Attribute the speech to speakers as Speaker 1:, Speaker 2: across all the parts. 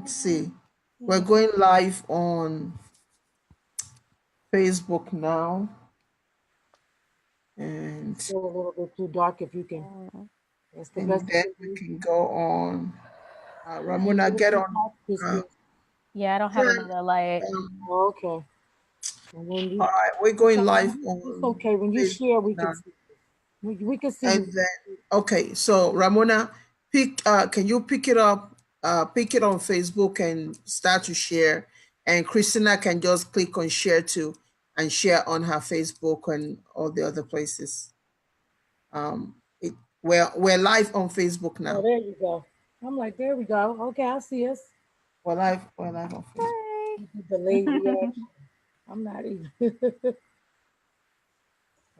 Speaker 1: Let's see. We're going live on Facebook now. And
Speaker 2: Still a little bit too dark if you can. That's the best.
Speaker 1: then we can go on. Ramona, get on.
Speaker 3: Yeah, I don't have another light.
Speaker 2: Okay. And when you,
Speaker 1: All right, we're going live
Speaker 2: it's
Speaker 1: on.
Speaker 2: okay. When you share, we can see. We can see
Speaker 1: And
Speaker 2: you.
Speaker 1: then, okay, so Ramona, can you pick it up, pick it on Facebook and start to share? And Christina can just click on share too and share on her Facebook and all the other places. It we're live on Facebook
Speaker 2: Oh,
Speaker 1: now.
Speaker 2: there you go. I'm like, there we go. Okay, I see us.
Speaker 1: We're live on Facebook.
Speaker 2: Delayed reaction. I'm not even.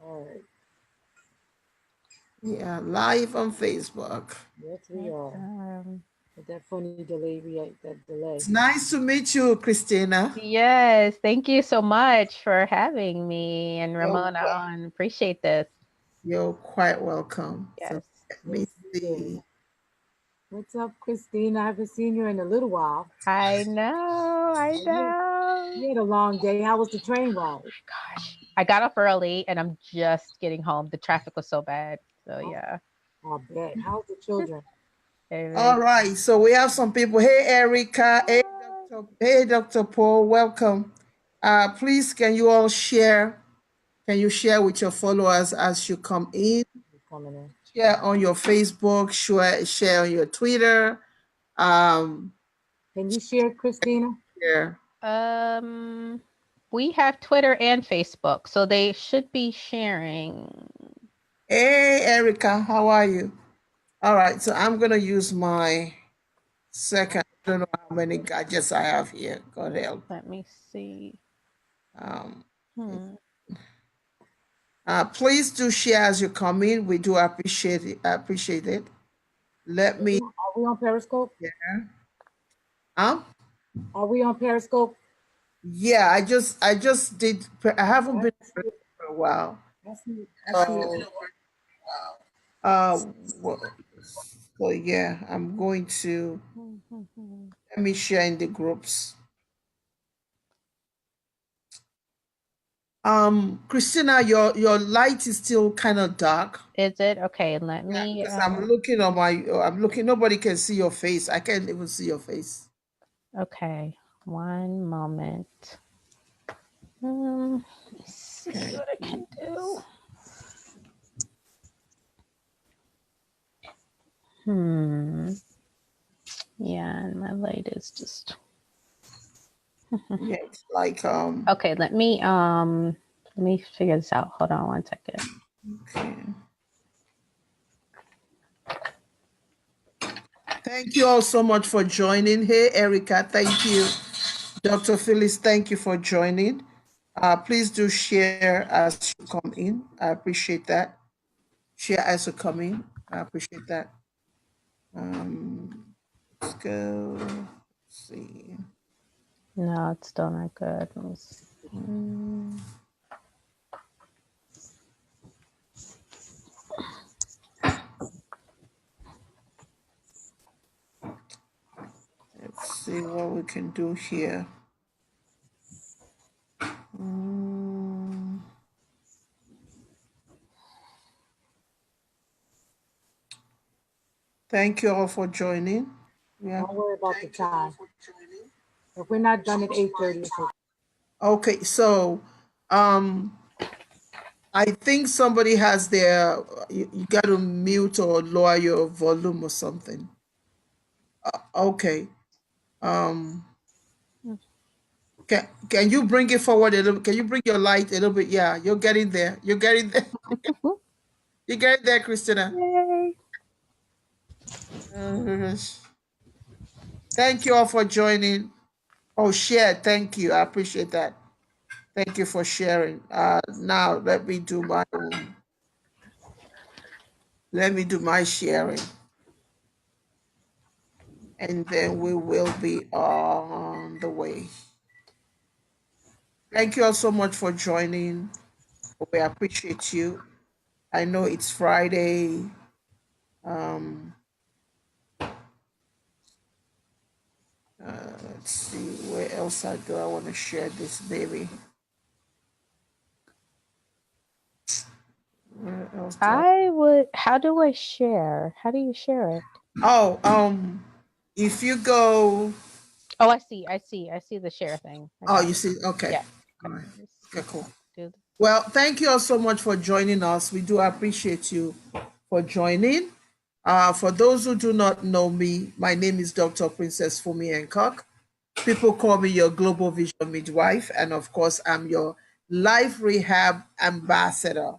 Speaker 2: All right.
Speaker 1: Yeah, live on Facebook.
Speaker 2: Yes, we are. With that funny delay, that delay.
Speaker 1: It's nice to meet you, Christina.
Speaker 3: Yes, thank you so much for having me and Ramona on. Appreciate this.
Speaker 1: You're quite welcome.
Speaker 3: Yes.
Speaker 1: So let me see.
Speaker 2: What's up, Christina? I haven't seen you in a little while.
Speaker 3: I know.
Speaker 2: You had a long day. How was the train ride?
Speaker 3: Gosh, I got off early and I'm just getting home. The traffic was so bad. So yeah.
Speaker 2: I bet. How's the children?
Speaker 1: All right, so we have some people. Hey, Erica. Hey, Dr. Paul. Welcome. Please, can you all share? Can you share with your followers as you come in? Share on your Facebook. Share on your Twitter.
Speaker 2: Can you share, Christina?
Speaker 1: Yeah.
Speaker 3: We have Twitter and Facebook, so they should be sharing.
Speaker 1: Hey, Erica, how are you? All right, so I'm gonna use my second. I don't know how many gadgets I have here. God help.
Speaker 3: Let me see.
Speaker 1: Please do share as you come in. We do appreciate it. Let me.
Speaker 2: Are we on Periscope?
Speaker 1: Yeah.
Speaker 2: Are we on Periscope?
Speaker 1: Yeah, I just did. I haven't been for a while. So yeah, I'm going to let me share in the groups. Christina, your light is still kind of dark.
Speaker 3: Is it? Okay, let me
Speaker 1: I'm looking on I'm looking, nobody can see your face. I can't even see your face.
Speaker 3: Okay, one moment. Let's see what I can do. Yeah, and my light is just
Speaker 1: Yeah, it's like
Speaker 3: okay, let me figure this out. Hold on one second.
Speaker 1: Okay. Thank you all so much for joining. Hey, Erica, thank you. Dr. Phyllis, thank you for joining. Please do share as you come in. I appreciate that. Share as you come in. I appreciate that. Let's go. Let's see.
Speaker 3: No, it's still not good. Let me see.
Speaker 1: Let's see what we can do here. Thank you all for joining.
Speaker 2: Don't worry about the time. If we're not done at 8:30,
Speaker 1: okay. So, I think somebody has their. You got to mute or lower your volume or something. Okay. Can you bring it forward a little? Can you bring your light a little bit? Yeah, you're getting there. You're getting there. You're getting there, Christina.
Speaker 3: Yay.
Speaker 1: Thank you all for joining. Oh, share. Thank you. I appreciate that. Thank you for sharing. Now let me do my sharing. And then we will be on the way. Thank you all so much for joining. We appreciate you. I know it's Friday. Let's see, where else do I want to share this, baby? Where else do I?
Speaker 3: How do I share? How do you share it?
Speaker 1: Oh, if you go,
Speaker 3: Oh, I see the share thing. I
Speaker 1: oh,
Speaker 3: got
Speaker 1: you
Speaker 3: it.
Speaker 1: see, okay,
Speaker 3: Yeah.
Speaker 1: all right, okay, cool.
Speaker 3: Do
Speaker 1: Well, thank you all so much for joining us. We do appreciate you for joining. For those who do not know me, my name is Dr. Princess Fumi Hancock. People call me your Global Vision Midwife, and of course, I'm your Life Rehab Ambassador.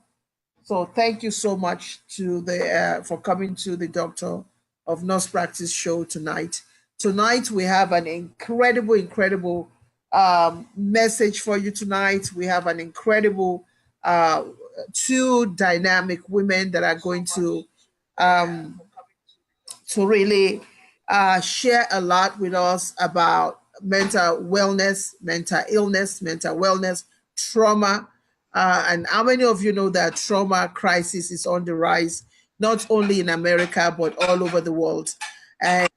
Speaker 1: So thank you so much to the for coming to the Doctor of Nurse Practice show tonight. Tonight we have an incredible message for you tonight. We have an incredible uh, two dynamic women that are going um, to really share a lot with us about mental wellness, mental illness, mental wellness, trauma. And how many of you know that trauma crisis is on the rise, not only in America, but all over the world? And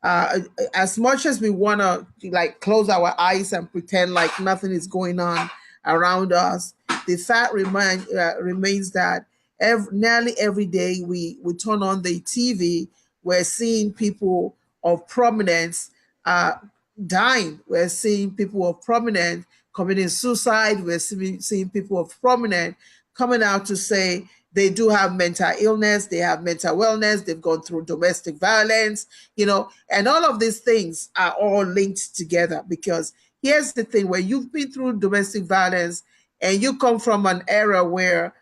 Speaker 1: uh, as much as we want to like close our eyes and pretend like nothing is going on around us, the fact remains that nearly every day we turn on the TV, we're seeing people of prominence uh, dying. We're seeing people of prominence committing suicide. We're seeing people of prominence coming out to say they do have mental illness, they have mental wellness, they've gone through domestic violence, and all of these things are all linked together because here's the thing: where you've been through domestic violence and you come from an era where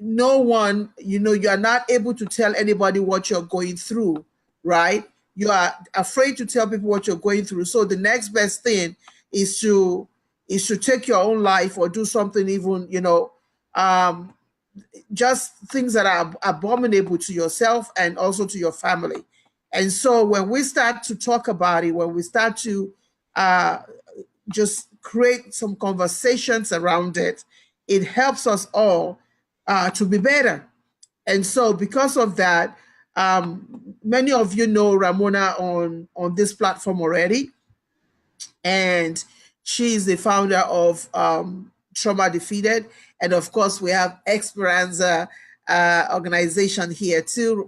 Speaker 1: no one, you are not able to tell anybody what you're going through, right? You are afraid to tell people what you're going through. So the next best thing is to take your own life or do something even, um, just things that are abominable to yourself and also to your family. And so when we start to talk about it, when we start to uh, just create some conversations around it, it helps us all to be better. And so because of that, many of you know Ramona on this platform already, and she's the founder of Trauma Defeated. And of course, we have Speranza organization here too,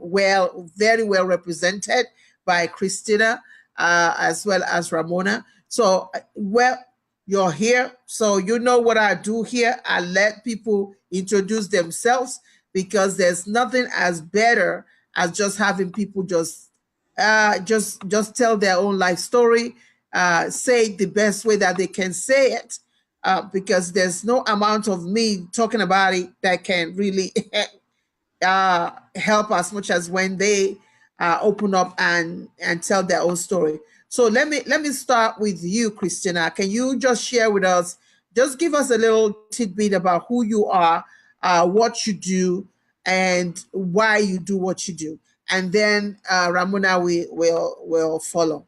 Speaker 1: very well represented by Christina as well as Ramona. So, well, you're here, so you know what I do here. I let people introduce themselves because there's nothing as better as just having people just tell their own life story, say it the best way that they can say it, because there's no amount of me talking about it that can really help as much as when they open up and tell their own story. So let me start with you, Christina. Can you just share with us, just give us a little tidbit about who you are, what you do, and why you do what you do, and then Ramona will follow.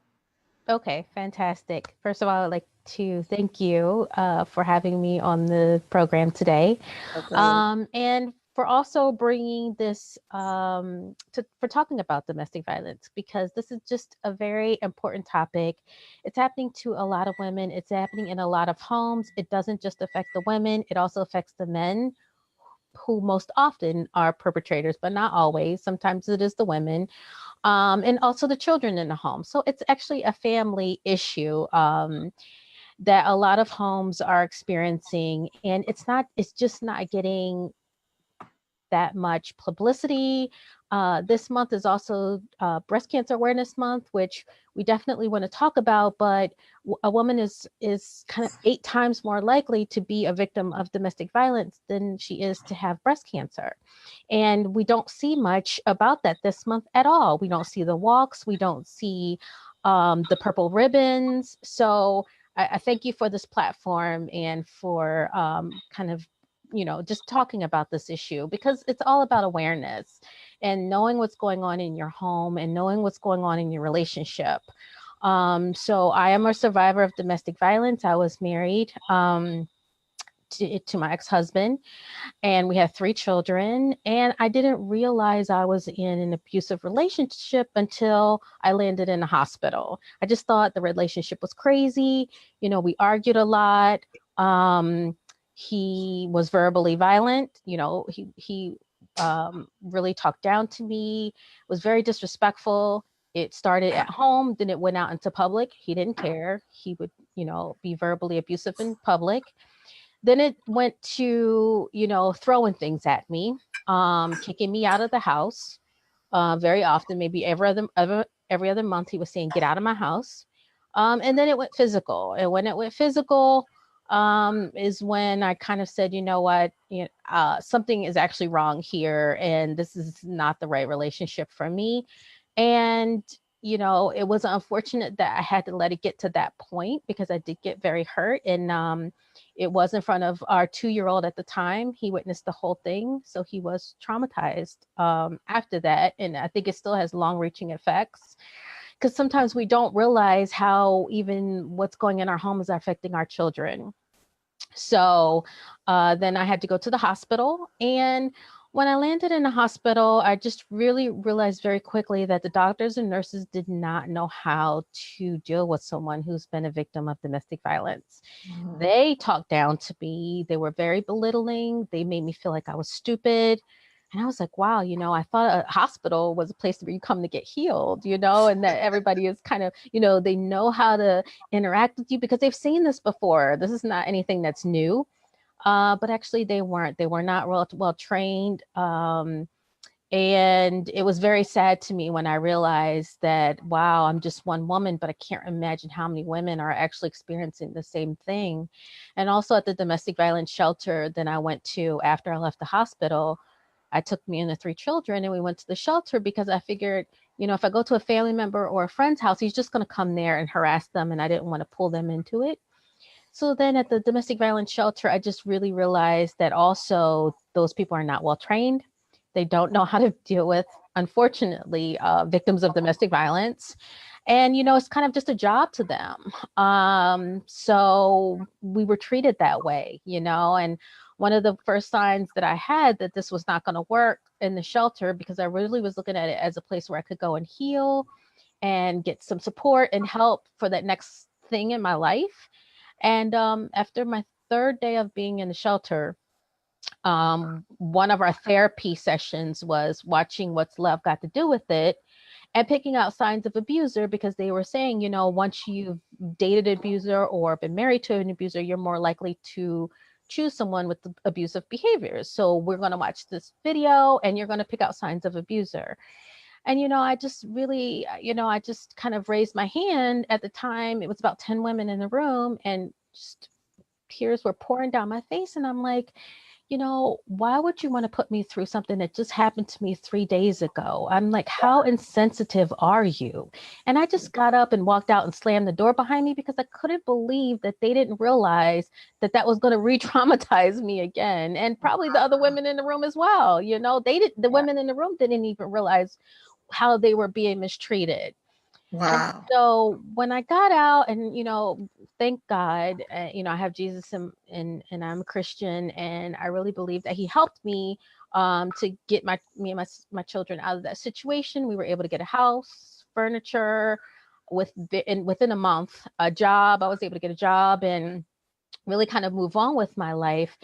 Speaker 3: Okay, fantastic. First of all, I'd like to thank you for having me on the program today,
Speaker 1: Okay.
Speaker 3: and for also bringing this for talking about domestic violence, because this is just a very important topic. It's happening to a lot of women. It's happening in a lot of homes. It doesn't just affect the women; it also affects the men, who most often are perpetrators, but not always. Sometimes it is the women, and also the children in the home. So it's actually a family issue that a lot of homes are experiencing, and it's just not getting that much publicity. This month is also Breast Cancer Awareness Month, which we definitely want to talk about. But a woman is kind of 8 times more likely to be a victim of domestic violence than she is to have breast cancer, and we don't see much about that this month at all. We don't see the walks. We don't see the purple ribbons. So I thank you for this platform and for kind of just talking about this issue, because it's all about awareness and knowing what's going on in your home and knowing what's going on in your relationship. So I am a survivor of domestic violence. I was married to my ex-husband, and we had 3 children. And I didn't realize I was in an abusive relationship until I landed in the hospital. I just thought the relationship was crazy. We argued a lot. He was verbally violent. He really talked down to me, was very disrespectful. It started at home, then it went out into public. He didn't care. He would, be verbally abusive in public. Then it went to, throwing things at me, kicking me out of the house. Very often, maybe every other month, he was saying, "Get out of my house." And then it went physical. And when it went physical, is when I kind of said, you know what, something is actually wrong here, and this is not the right relationship for me. And it was unfortunate that I had to let it get to that point, because I did get very hurt. And it was in front of our 2-year-old at the time. He witnessed the whole thing, so he was traumatized after that. And I think it still has long-reaching effects, because sometimes we don't realize how even what's going in our home is affecting our children. So then I had to go to the hospital. And when I landed in the hospital, I just really realized very quickly that the doctors and nurses did not know how to deal with someone who's been a victim of domestic violence. Mm-hmm. They talked down to me. They were very belittling. They made me feel like I was stupid. And I was like, wow, I thought a hospital was a place where you come to get healed, and that everybody is kind of, they know how to interact with you because they've seen this before. This is not anything that's new. But actually they weren't. They were not well trained. And it was very sad to me when I realized that, wow, I'm just one woman, but I can't imagine how many women are actually experiencing the same thing. And also at the domestic violence shelter that I went to after I left the hospital, I took me and the 3 children, and we went to the shelter because I figured, if I go to a family member or a friend's house, he's just going to come there and harass them. And I didn't want to pull them into it. So then at the domestic violence shelter, I just really realized that also those people are not well trained. They don't know how to deal with, unfortunately, victims of domestic violence. And, it's kind of just a job to them. So we were treated that way, and one of the first signs that I had that this was not going to work in the shelter, because I really was looking at it as a place where I could go and heal and get some support and help for that next thing in my life. And after my 3rd day of being in the shelter, one of our therapy sessions was watching What's Love Got to Do with It, and picking out signs of abuser, because they were saying, once you've dated an abuser or been married to an abuser, you're more likely to choose someone with abusive behaviors. So we're going to watch this video and you're going to pick out signs of abuser. And, I just really, I just kind of raised my hand at the time. It was about 10 women in the room, and just tears were pouring down my face. And I'm like, why would you want to put me through something that just happened to me 3 days ago? I'm like, how insensitive are you? And I just got up and walked out and slammed the door behind me, because I couldn't believe that they didn't realize that that was going to re-traumatize me again. And probably the other women in the room as well. The women in the room didn't even realize how they were being mistreated.
Speaker 1: Wow.
Speaker 3: And so when I got out, and thank God, I have Jesus, and I'm a Christian, and I really believe that He helped me to get me and my children out of that situation. We were able to get a house, furniture, within a month, a job. I was able to get a job and really kind of move on with my life.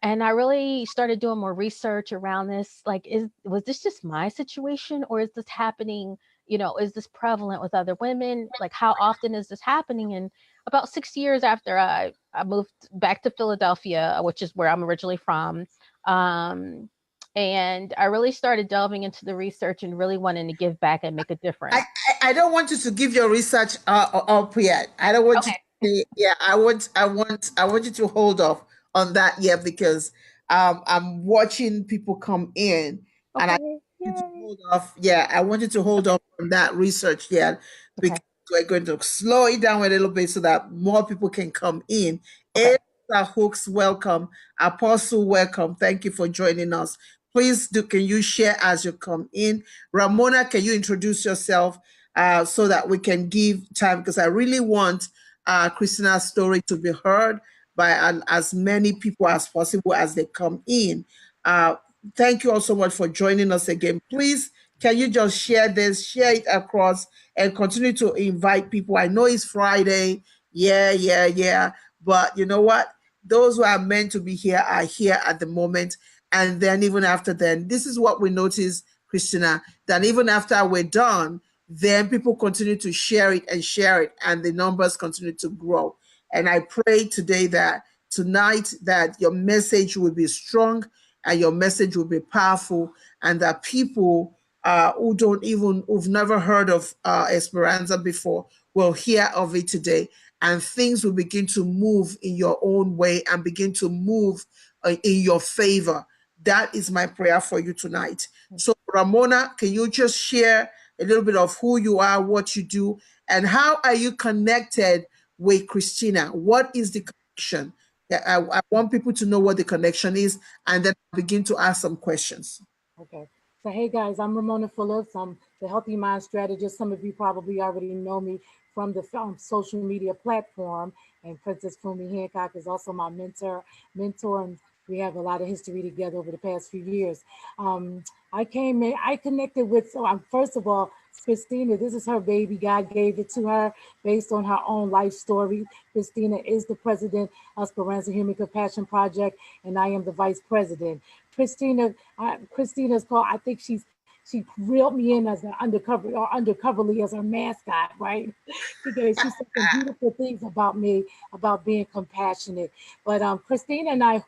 Speaker 3: And I really started doing more research around this. Like, was this just my situation, or is this happening? Is this prevalent with other women? Like, how often is this happening? And about 6 years after I moved back to Philadelphia, which is where I'm originally from, and I really started delving into the research and really wanting to give back and make a difference.
Speaker 1: I don't want you to give your research up yet. I don't want you. Yeah, I want you to hold off on that yet, because I'm watching people come in, and I want you to hold off. Yeah, I want you to hold off on that research yet, because we're going to slow it down a little bit so that more people can come in. Hooks, welcome. Apostle, welcome. Thank you for joining us. Please can you share as you come in? Ramona, can you introduce yourself so that we can give time? Because I really want Christina's story to be heard by as many people as possible as they come in. Thank you all so much for joining us again. Please, can you just share this, share it across, and continue to invite people? I know it's Friday. Yeah. But you know what? Those who are meant to be here are here at the moment. And then even after then, this is what we notice, Christina, that even after we're done, then people continue to share it, and the numbers continue to grow. And I pray today that tonight that your message will be strong and your message will be powerful, and that people who've never heard of Speranza before will hear of it today, and things will begin to move in your own way and begin to move in your favor. That is my prayer for you tonight. So, Ramona, can you just share a little bit of who you are, what you do, and how are you connected with Christina? What is the connection? I want people to know what the connection is, and then I'll begin to ask some questions.
Speaker 2: Okay. So, hey guys, I'm Ramona Phillips. I'm the Healthy Mind Strategist. Some of you probably already know me from the social media platform. And Princess Fumi Hancock is also my mentor, and we have a lot of history together over the past few years. I connected with, first of all, Christina. This is her baby. God gave it to her based on her own life story. Christina is the president of Speranza Human Compassion Project, and I am the vice president. Christina's called, I think she reeled me in as an undercoverly as her mascot, right? Because she said some beautiful things about me, about being compassionate. But Christina and I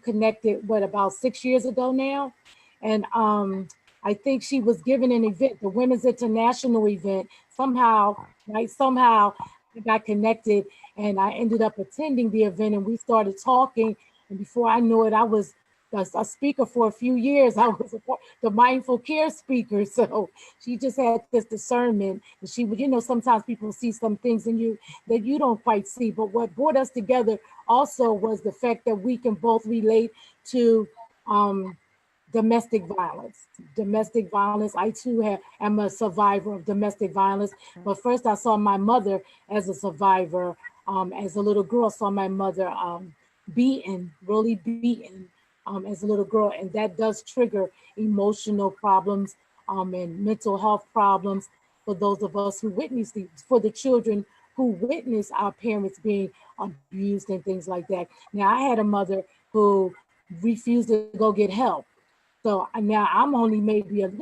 Speaker 2: connected, about 6 years ago now? And I think she was given an event, the Women's International event, somehow, right? Somehow I got connected and I ended up attending the event and we started talking. And before I knew it, I was a speaker for a few years. I was the mindful care speaker. So she just had this discernment. And she would, sometimes people see some things in you that you don't quite see. But what brought us together also was the fact that we can both relate to domestic violence. Domestic violence. I too am a survivor of domestic violence. But first I saw my mother as a survivor. As a little girl, saw my mother beaten, really beaten. As a little girl, and that does trigger emotional problems and mental health problems for those of us who witness for the children who witness our parents being abused and things like that. Now, I had a mother who refused to go get help. So now I'm only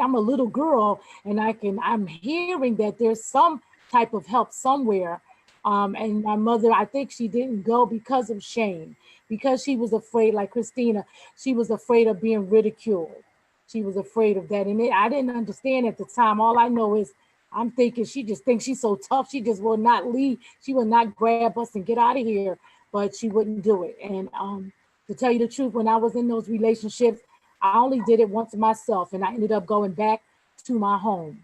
Speaker 2: I'm a little girl, and I'm hearing that there's some type of help somewhere. And my mother, I think she didn't go because of shame, because she was afraid, like Christina, she was afraid of being ridiculed. She was afraid of that. And I didn't understand at the time. All I know is I'm thinking she just thinks she's so tough. She just will not leave. She will not grab us and get out of here, but she wouldn't do it. And to tell you the truth, when I was in those relationships, I only did it once myself, and I ended up going back to my home.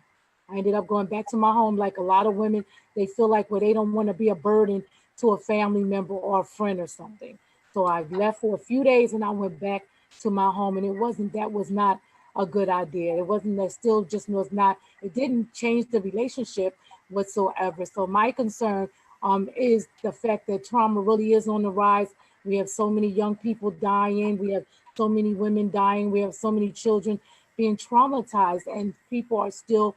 Speaker 2: I ended up going back to my home. Like a lot of women, they feel like, well, they don't want to be a burden to a family member or a friend or something. So I left for a few days and I went back to my home, and that was not a good idea. It wasn't, that still just was not, it didn't change the relationship whatsoever. So my concern is the fact that trauma really is on the rise. We have so many young people dying. We have so many women dying. We have so many children being traumatized, and people are still,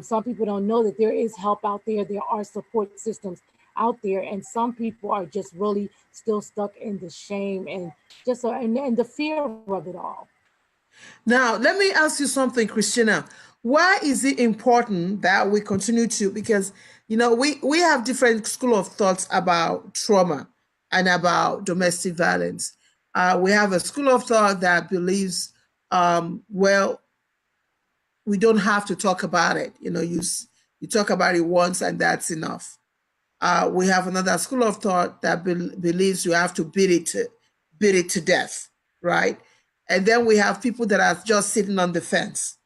Speaker 2: some people don't know that there is help out there. There are support systems out there, and some people are just really still stuck in the shame and just and the fear of it all.
Speaker 1: Now, let me ask you something, Christina. Why is it important that we continue to, because, we have different school of thoughts about trauma and about domestic violence. We have a school of thought that believes, well, we don't have to talk about it. You talk about it once and that's enough. We have another school of thought that believes you have to beat it to death, right? And then we have people that are just sitting on the fence.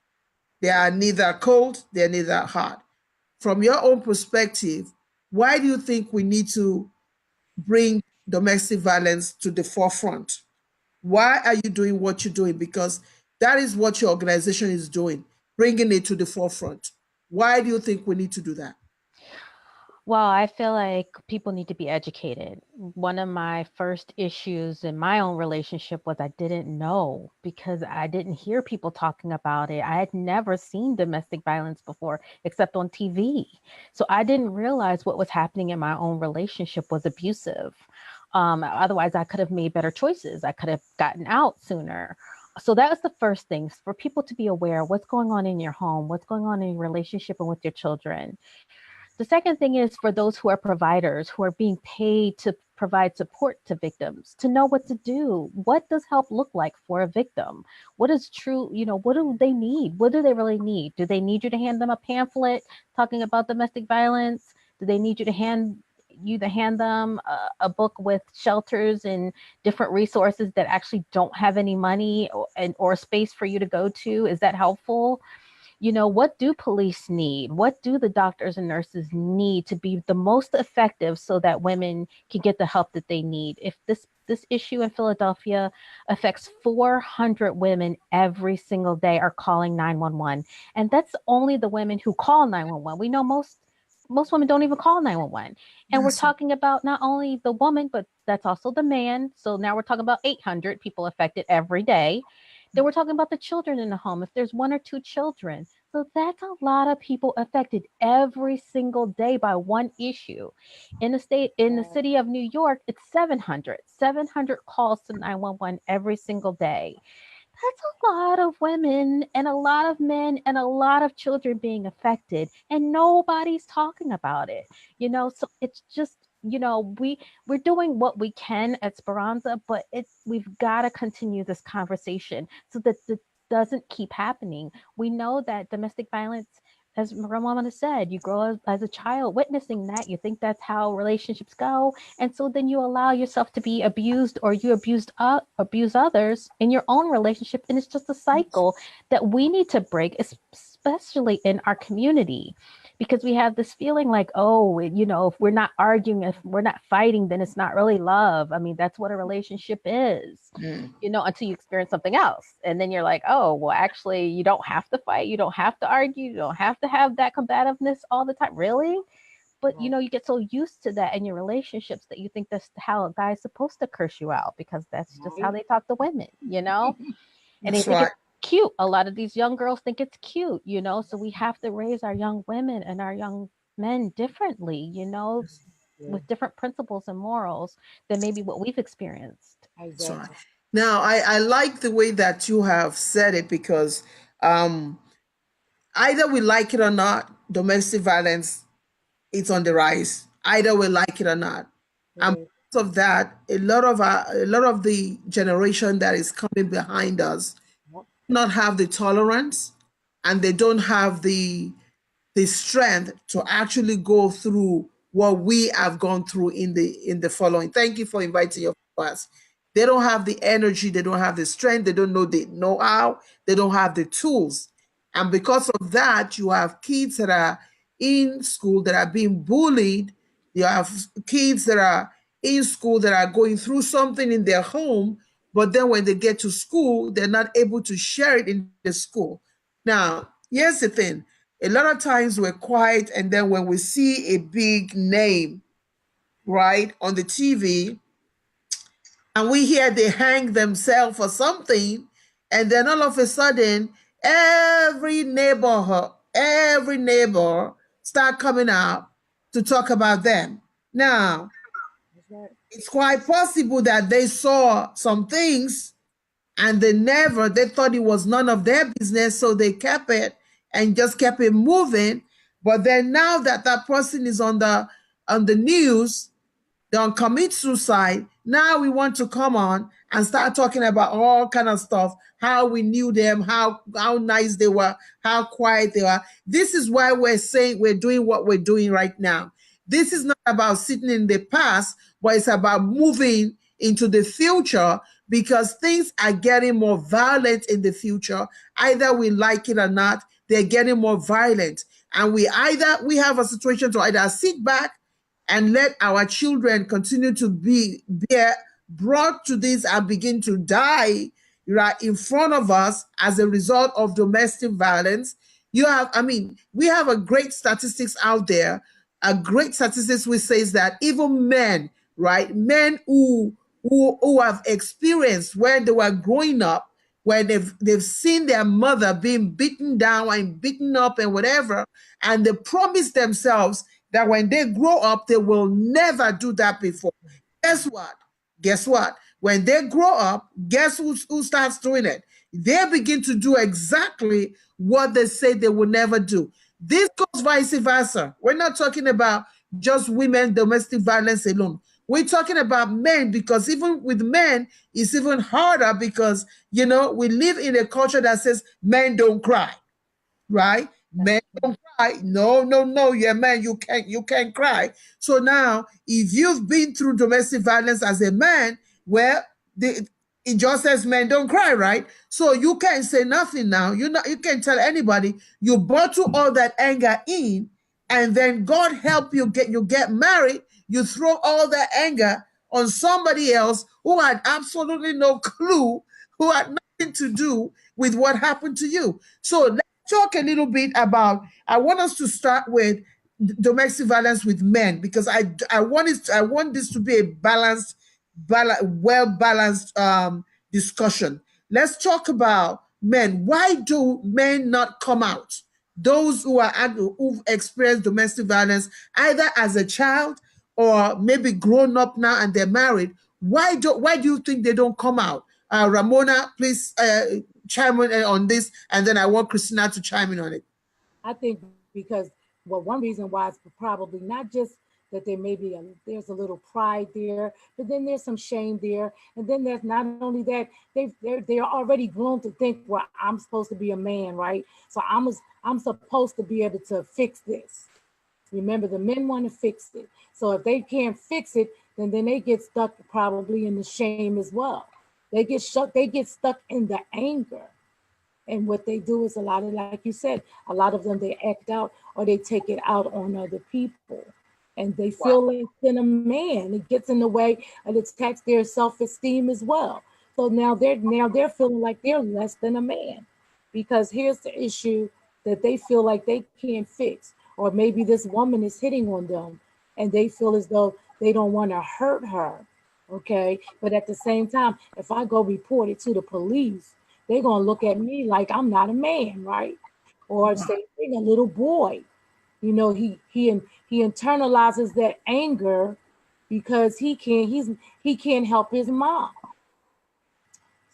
Speaker 1: They are neither cold, they're neither hot. From your own perspective, why do you think we need to bring domestic violence to the forefront? Why are you doing what you're doing? Because that is what your organization is doing, bringing it to the forefront. Why do you think we need to do that?
Speaker 3: Well, I feel like people need to be educated. One of my first issues in my own relationship was I didn't know because I didn't hear people talking about it. I had never seen domestic violence before except on TV. So I didn't realize what was happening in my own relationship was abusive. Otherwise, I could have made better choices. I could have gotten out sooner. So that was the first thing for people to be aware of what's going on in your home, what's going on in your relationship and with your children. The second thing is for those who are providers, who are being paid to provide support to victims, to know what to do. What does help look like for a victim? What is true? What do they need? What do they really need? Do they need you to hand them a pamphlet talking about domestic violence? Do they need you to hand them a book with shelters and different resources that actually don't have any money or space for you to go to? Is that helpful? What do police need? What do the doctors and nurses need to be the most effective so that women can get the help that they need? If this issue in Philadelphia affects 400 women every single day are calling 911, and that's only the women who call 911. We know most women don't even call 911. And we're
Speaker 1: Yes.
Speaker 3: talking about not only the woman, but that's also the man. So now we're talking about 800 people affected every day. Then we're talking about the children in the home, if there's one or two children. So that's a lot of people affected every single day by one issue. In the city of New York, it's 700 calls to 911 every single day. That's a lot of women and a lot of men and a lot of children being affected, and nobody's talking about it. So it's just, we're doing what we can at Speranza, but we've got to continue this conversation so that it doesn't keep happening. We know that domestic violence, as Ramona said, you grow as a child witnessing that. You think that's how relationships go, and so then you allow yourself to be abused, or you abuse others in your own relationship, and it's just a cycle that we need to break, especially in our community, because we have this feeling like, oh, if we're not arguing, if we're not fighting, then it's not really love. I mean, that's what a relationship is.
Speaker 1: Mm.
Speaker 3: Until you experience something else. And then you're like, oh, well, actually, you don't have to fight. You don't have to argue. You don't have to have that combativeness all the time. Really? But, you get so used to that in your relationships that you think that's how a guy's supposed to curse you out because that's just how they talk to women, And they
Speaker 1: That's
Speaker 3: think
Speaker 1: right.
Speaker 3: it's cute. A lot of these young girls think it's cute, So we have to raise our young women and our young men differently, with different principles and morals than maybe what we've experienced.
Speaker 1: That's right.
Speaker 2: Exactly.
Speaker 1: Now, I like the way that you have said it because um, either we like it or not, domestic violence is on the rise. Either we like it or not,
Speaker 2: It
Speaker 1: and
Speaker 2: is.
Speaker 1: because of that, a lot of the generation that is coming behind us
Speaker 2: Yep.
Speaker 1: not have the tolerance, and they don't have the strength to actually go through what we have gone through in the following. Thank you for inviting your class. They don't have the energy, they don't have the strength, they don't know the know-how, they don't have the tools. And because of that, you have kids that are in school that are being bullied. You have kids that are in school that are going through something in their home, but then when they get to school, they're not able to share it in the school. Now, here's the thing, a lot of times we're quiet, and then when we see a big name, right, on the TV, and we hear they hang themselves or something, and then all of a sudden, every neighbor start coming out to talk about them. Now,
Speaker 2: That's right.
Speaker 1: it's quite possible that they saw some things and they thought it was none of their business, so they kept it and just kept it moving. But then now that that person is on the news, don't commit suicide. Now we want to come on and start talking about all kind of stuff, how we knew them, how nice they were, how quiet they were. This is why we're saying we're doing what we're doing right now. This is not about sitting in the past, but it's about moving into the future, because things are getting more violent in the future. Either we like it or not, they're getting more violent. And we have a situation to either sit back and let our children continue to be brought to this and begin to die right in front of us as a result of domestic violence. We have a great statistics out there. a great statistics which says that even men, right, men who have experienced when they were growing up, when they've seen their mother being beaten down and beaten up and whatever, and they promise themselves that when they grow up, they will never do that before. Guess what? Guess what? When they grow up, guess who starts doing it? They begin to do exactly what they say they will never do. This goes vice versa. We're not talking about just women, domestic violence alone. We're talking about men, because even with men, it's even harder because, we live in a culture that says men don't cry, right? Men don't cry. No, no, no. You're a man. You can't cry. So now, if you've been through domestic violence as a man, well, it just says men don't cry, right? So you can't say nothing now. You can't tell anybody. You bottle all that anger in, and then God help you get married. You throw all that anger on somebody else who had absolutely no clue, who had nothing to do with what happened to you. So talk a little bit about. I want us to start with domestic violence with men, because I want this to be a well balanced discussion. Let's talk about men. Why do men not come out? Those who've experienced domestic violence either as a child or maybe grown up now and they're married. Why do you think they don't come out? Ramona, please chime in on this, and then I want Christina to chime in on it.
Speaker 2: I think because, well, one reason why is probably not just that there may be there's a little pride there, but then there's some shame there, and then there's not only that they're already grown to think, well, I'm supposed to be a man, right? So I'm supposed to be able to fix this. Remember, the men want to fix it. So if they can't fix it, then they get stuck probably in the shame as well. They get stuck in the anger. And what they do is a lot of, like you said, a lot of them, they act out or they take it out on other people. And they feel less than a man. It gets in the way and it attacks their self-esteem as well. So now they're feeling like they're less than a man. Because here's the issue that they feel like they can't fix. Or maybe this woman is hitting on them and they feel as though they don't want to hurt her. Okay. But at the same time, if I go report it to the police, they're gonna look at me like I'm not a man, right? Or say, being a little boy, he internalizes that anger because he can't help his mom.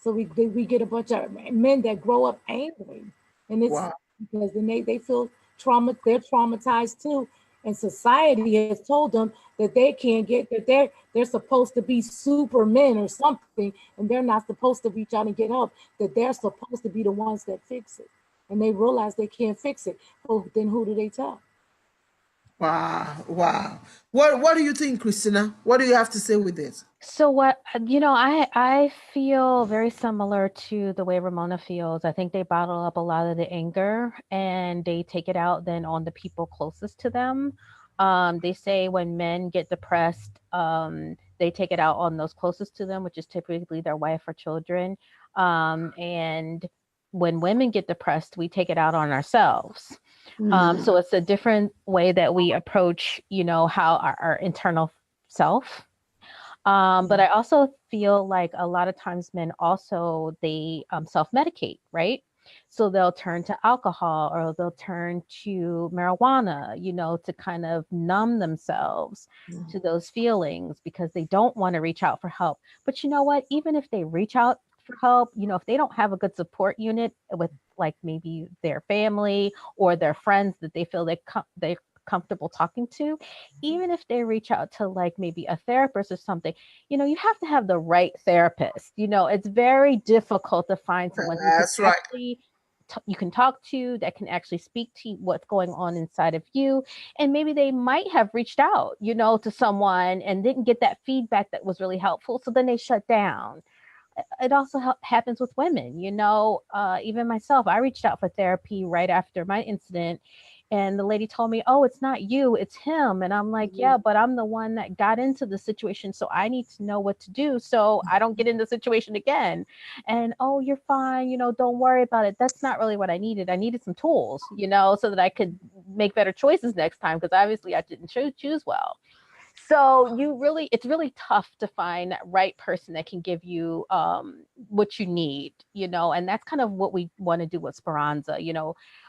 Speaker 2: So we get a bunch of men that grow up angry, and it's because then they feel they're traumatized too, and society has told them that they can't get that they're supposed to be supermen or something, and they're not supposed to reach out and get help. That they're supposed to be the ones that fix it, and they realize they can't fix it. So then who do they tell?
Speaker 1: Wow, wow. What do you think, Christina? What do you have to say with this?
Speaker 3: So what, I feel very similar to the way Ramona feels. I think they bottle up a lot of the anger and they take it out then on the people closest to them. They say when men get depressed, they take it out on those closest to them, which is typically their wife or children. And when women get depressed, we take it out on ourselves. So it's a different way that we approach, how our internal self. But I also feel like a lot of times men also, they self-medicate, right? So they'll turn to alcohol or they'll turn to marijuana, to kind of numb themselves to those feelings because they don't want to reach out for help. But you know what? Even if they reach out for help, if they don't have a good support unit with like maybe their family or their friends that they feel they're comfortable talking to, even if they reach out to like maybe a therapist or something, you have to have the right therapist. It's very difficult to find someone who
Speaker 1: That's
Speaker 3: can
Speaker 1: right.
Speaker 3: actually you can talk to, that can actually speak to what's going on inside of you. And maybe they might have reached out, to someone and didn't get that feedback that was really helpful. So then they shut down. It also happens with women, even myself. I reached out for therapy right after my incident, And the lady told me, "Oh, it's not you, it's him." And I'm like, "Yeah, but I'm the one that got into the situation, so I need to know what to do so I don't get in the situation again." And, "Oh, you're fine, don't worry about it." That's not really what I needed. I needed some tools, so that I could make better choices next time, because obviously I didn't choose well. So it's really tough to find that right person that can give you what you need, and that's kind of what we want to do with Speranza,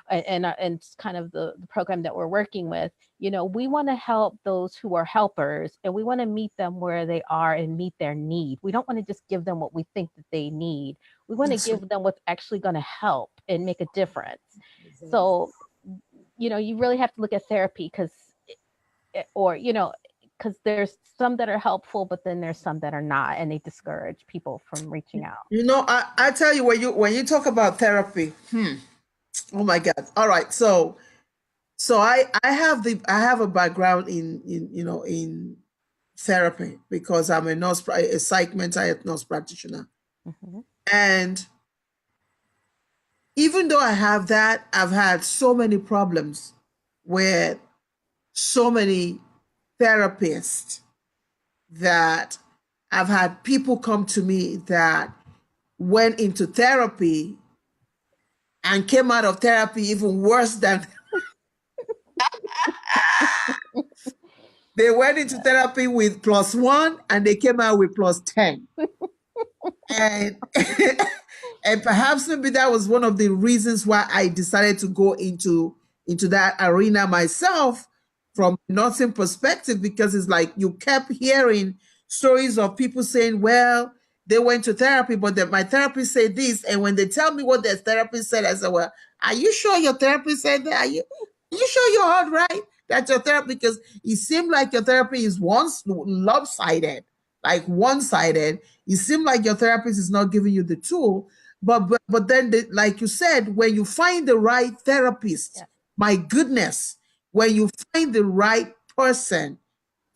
Speaker 3: and it's kind of the program that we're working with. We want to help those who are helpers, and we want to meet them where they are and meet their need. We don't want to just give them what we think that they need. We want to
Speaker 1: That's
Speaker 3: give them what's actually going to help and make a difference.
Speaker 2: Exactly.
Speaker 3: So, you really have to look at therapy or because there's some that are helpful, but then there's some that are not, and they discourage people from reaching out.
Speaker 1: I tell you, when you talk about therapy, oh my God. All right. So I have a background in therapy because I'm a psych-mental nurse practitioner.
Speaker 3: Hmm.
Speaker 1: And even though I have that, I've had so many problems with so many therapists that I've had people come to me that went into therapy and came out of therapy even worse than they went into therapy with +1 and they came out with +10. And and perhaps maybe that was one of the reasons why I decided to go into that arena myself from a nursing perspective, because it's like you kept hearing stories of people saying, well, they went to therapy, but my therapist said this. And when they tell me what their therapist said, I said, well, are you sure your therapist said that? Are you sure you heard right? That's your therapy, because it seemed like your therapy is once lopsided, like one-sided. It seems like your therapist is not giving you the tool. But then, like you said, when you find the right therapist,
Speaker 3: Yeah.
Speaker 1: my goodness, when you find the right person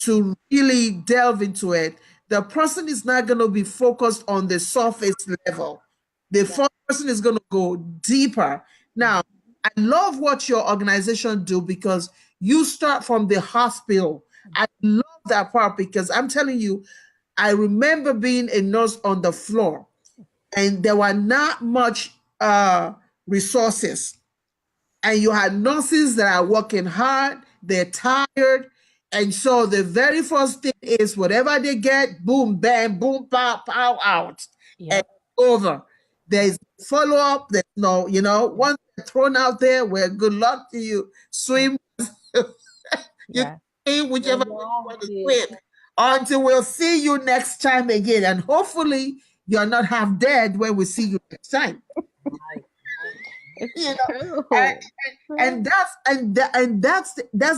Speaker 1: to really delve into it, the person is not going to be focused on the surface level. The person is going to go deeper. Now, I love what your organization do, because you start from the hospital. I love that part, because I'm telling you, I remember being a nurse on the floor, and there were not much resources, and you had nurses that are working hard, they're tired. And so the very first thing is whatever they get, boom, bam, boom, pow, pow, out, and
Speaker 3: Yep.
Speaker 1: over.
Speaker 3: Yep.
Speaker 1: There's follow up. There's no, once they're thrown out there, well, good luck to you.
Speaker 3: Yeah.
Speaker 1: Swim, you
Speaker 3: Yeah.
Speaker 1: swim
Speaker 2: Yeah,
Speaker 1: whichever way you
Speaker 2: y'all
Speaker 1: want to
Speaker 2: did.
Speaker 1: swim, until we'll see you next time again. And hopefully you're not half dead when we see you next time.
Speaker 2: Right,
Speaker 3: It's
Speaker 1: You know, and,
Speaker 3: true.
Speaker 1: and that's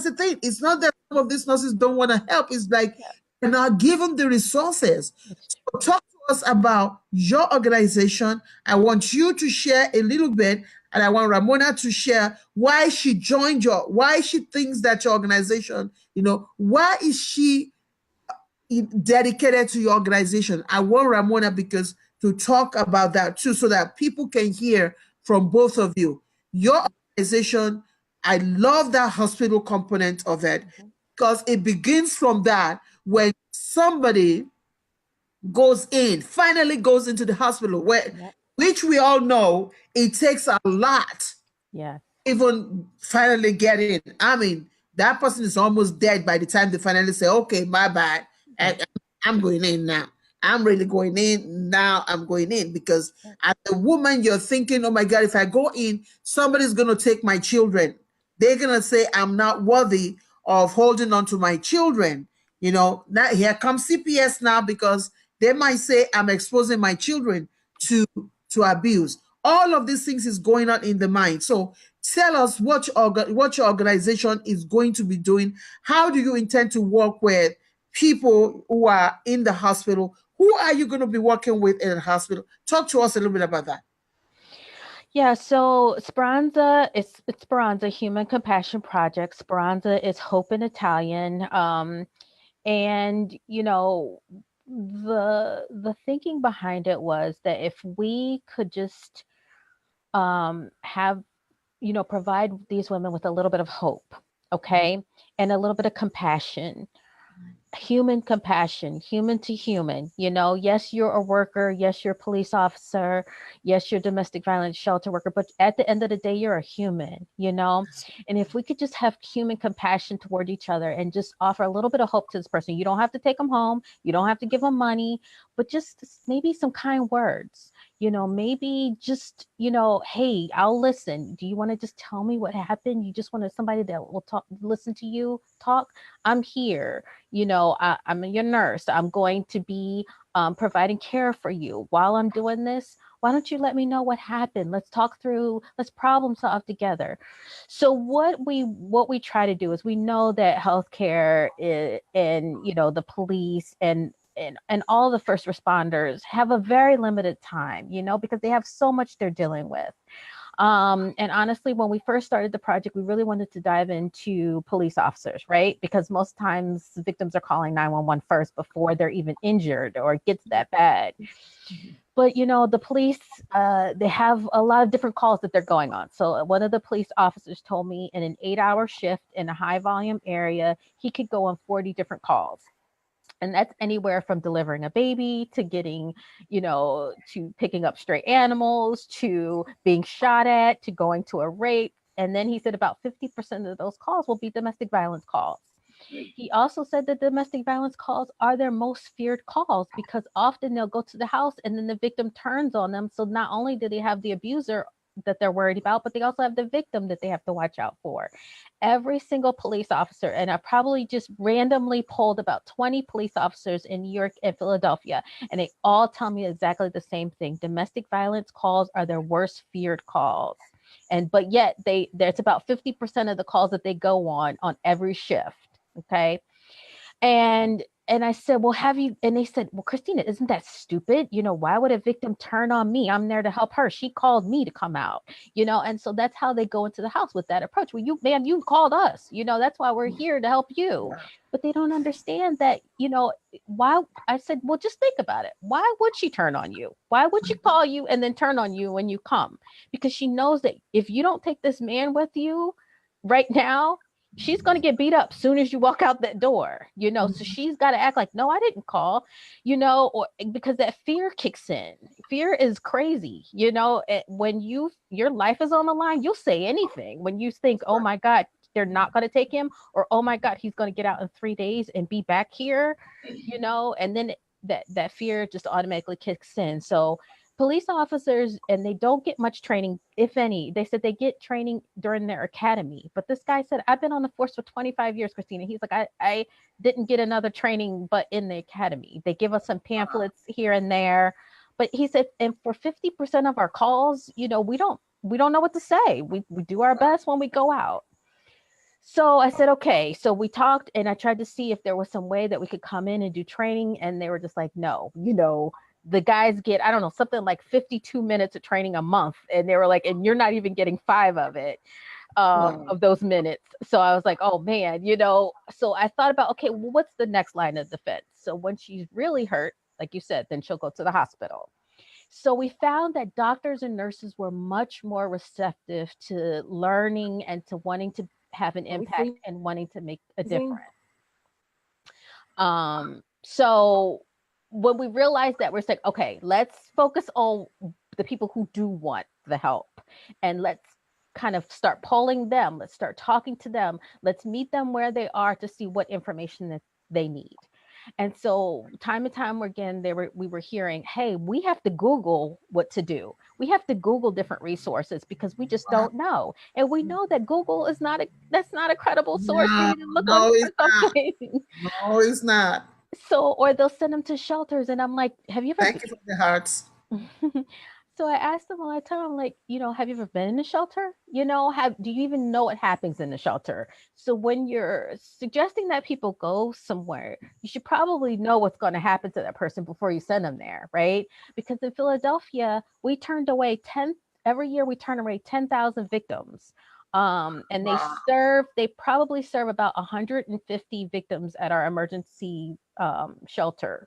Speaker 1: the thing. It's not that some of these nurses don't want to help. It's like
Speaker 3: Yeah,
Speaker 1: they're not given the resources.
Speaker 3: it's
Speaker 1: So
Speaker 3: true.
Speaker 1: talk to us about your organization. I want you to share a little bit, and I want Ramona to share why she joined why she thinks that your organization, why is she dedicated to your organization. I want Ramona because to talk about that too, so that people can hear from both of you. Your organization, I love that hospital component of it,
Speaker 3: Hmm.
Speaker 1: because it begins from that when somebody finally goes into the hospital,
Speaker 3: Yep.
Speaker 1: which we all know it takes a lot
Speaker 3: Yeah.
Speaker 1: even finally get in. I mean, that person is almost dead by the time they finally say, okay, my bad.
Speaker 3: Yep.
Speaker 1: I'm going in now. I'm really going in now. I'm going in, because
Speaker 3: Yep.
Speaker 1: as a woman, you're thinking, oh my God, if I go in, somebody's going to take my children. They're going to say, I'm not worthy of holding on to my children. Now here comes CPS now, because they might say, I'm exposing my children to, to abuse. All of these things is going on in the mind. So tell us what your organization is going to be doing. How do you intend to work with people who are in the hospital? Who are you going to be working with in the hospital? Talk to us a little bit about that.
Speaker 3: Yeah, so Speranza, it's Speranza Human Compassion Project. Speranza is hope in Italian. And the thinking behind it was that if we could just have provide these women with a little bit of hope, okay, and a little bit of compassion, human compassion, human to human. Yes, you're a worker. Yes, you're a police officer. Yes, you're a domestic violence shelter worker. But at the end of the day, you're a human. And if we could just have human compassion toward each other and just offer a little bit of hope to this person, you don't have to take them home. You don't have to give them money, but just maybe some kind words. Maybe just, hey, I'll listen. Do you want to just tell me what happened? You just wanted somebody that will listen to you talk? I'm here. I'm your nurse. I'm going to be providing care for you while I'm doing this. Why don't you let me know what happened? Let's talk through, let's problem solve together. So what we try to do is, we know that healthcare and the police and all the first responders have a very limited time, because they have so much they're dealing with. And honestly, when we first started the project, we really wanted to dive into police officers, right? Because most times victims are calling 911 first before they're even injured or it gets that bad. But the police, they have a lot of different calls that they're going on. So one of the police officers told me, in an 8-hour shift in a high volume area, he could go on 40 different calls. And that's anywhere from delivering a baby to getting, to picking up stray animals, to being shot at, to going to a rape. And then he said about 50% of those calls will be domestic violence calls. He also said that domestic violence calls are their most feared calls, because often they'll go to the house and then the victim turns on them. So not only do they have the abuser that they're worried about, but they also have the victim that they have to watch out for. Every single police officer, and I probably just randomly polled about 20 police officers in New York and Philadelphia, and they all tell me exactly the same thing. Domestic violence calls are their worst feared calls. But yet there's about 50% of the calls that they go on every shift. Okay. And I said, well, and they said, well, Christina, isn't that stupid? Why would a victim turn on me? I'm there to help her. She called me to come out, and so that's how they go into the house, with that approach. Well, you called us, that's why we're here to help you. But they don't understand that, why. I said, well, just think about it. Why would she turn on you? Why would she call you and then turn on you when you come? Because she knows that if you don't take this man with you right now, she's going to get beat up soon as you walk out that door, so she's got to act like, no, I didn't call, or because that fear kicks in. Fear is crazy. When your life is on the line, you'll say anything when you think, oh my God, they're not going to take him, or, oh my God, he's going to get out in 3 days and be back here, and then that fear just automatically kicks in. So police officers, and they don't get much training, if any. They said they get training during their academy. But this guy said, I've been on the force for 25 years, Christina. He's like, I didn't get another training but in the academy. They give us some pamphlets here and there. But he said, and for 50% of our calls, we don't know what to say. We do our best when we go out. So I said, okay. So we talked, and I tried to see if there was some way that we could come in and do training. And they were just like, no, the guys get, I don't know, something like 52 minutes of training a month. And they were like, and you're not even getting 5 of it, of those minutes. So I was like, oh man, so I thought about, okay, well, what's the next line of defense? So when she's really hurt, like you said, then she'll go to the hospital. So we found that doctors and nurses were much more receptive to learning and to wanting to have an impact and wanting to make a difference. So when we realized that, we're like, okay, let's focus on the people who do want the help, and let's kind of start polling them. Let's start talking to them. Let's meet them where they are to see what information that they need. And so time and time again, we were hearing, hey, we have to Google what to do. We have to Google different resources because we just don't know. And we know that Google is that's not a credible source for you to look on for something.
Speaker 1: No, it's not.
Speaker 3: So, or they'll send them to shelters. And I'm like, have you ever?
Speaker 1: Thank you for the hearts.
Speaker 3: So I asked them all the time, I'm like, have you ever been in a shelter? Do you even know what happens in the shelter? So when you're suggesting that people go somewhere, you should probably know what's going to happen to that person before you send them there, right? Because in Philadelphia, we turned away every year we turn away 10,000 victims. And they probably serve about 150 victims at our emergency shelter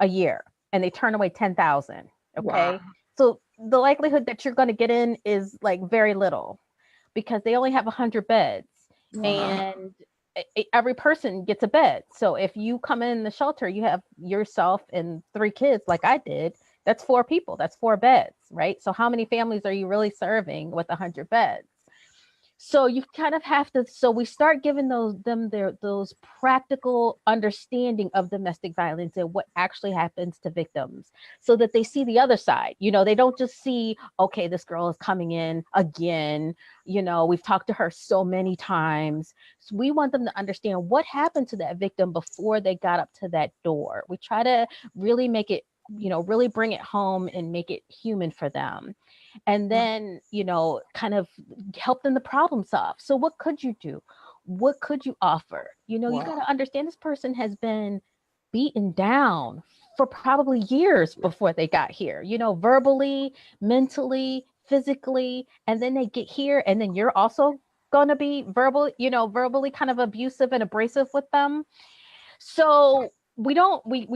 Speaker 3: a year, and they turn away 10,000. Okay. Wow. So the likelihood that you're going to get in is like very little. because they only have 100 beds. And every person gets a bed. So if you come in the shelter, you have yourself and 3 kids like I did, that's 4 people, that's 4 beds, right? So how many families are you really serving with 100 beds? So you kind of have to, so we start giving those practical understanding of domestic violence and what actually happens to victims, so that they see the other side. They don't just see, okay, this girl is coming in again, we've talked to her so many times. So we want them to understand what happened to that victim before they got up to that door. We try to really make it, really bring it home and make it human for them. And then, kind of help them to problem solve. So what could you do? What could you offer? You got to understand this person has been beaten down for probably years before they got here, verbally, mentally, physically, and then they get here, and then you're also going to be verbally kind of abusive and abrasive with them. So we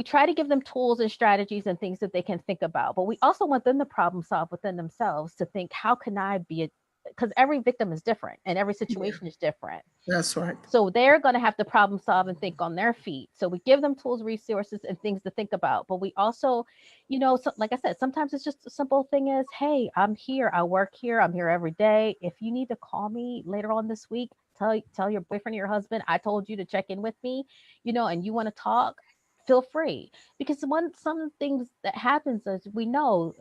Speaker 3: try to give them tools and strategies and things that they can think about, but we also want them to problem solve within themselves, to think, how can I be because every victim is different and every situation is different.
Speaker 1: That's right.
Speaker 3: So they're going to have to problem solve and think on their feet. So we give them tools, resources, and things to think about. But we also, like I said, sometimes it's just a simple thing as, hey, I'm here. I work here. I'm here every day. If you need to call me later on this week, tell your boyfriend or your husband, I told you to check in with me, and you want to talk, feel free. Because some of the things that happens is, we know,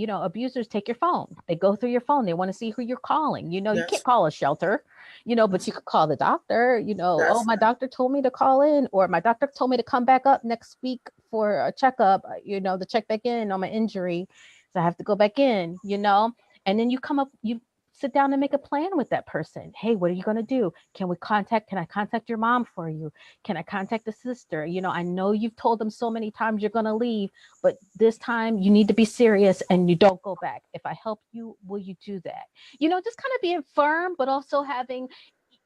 Speaker 3: abusers take your phone. They go through your phone. They want to see who you're calling. You can't call a shelter, but you could call the doctor, oh, my doctor told me to call in, or my doctor told me to come back up next week for a checkup, to check back in on my injury. So I have to go back in, and then you sit down and make a plan with that person. Hey, what are you going to do? Can I contact your mom for you? Can I contact the sister? I know you've told them so many times you're going to leave, but this time you need to be serious and you don't go back. If I help you, will you do that? Just kind of being firm, but also having,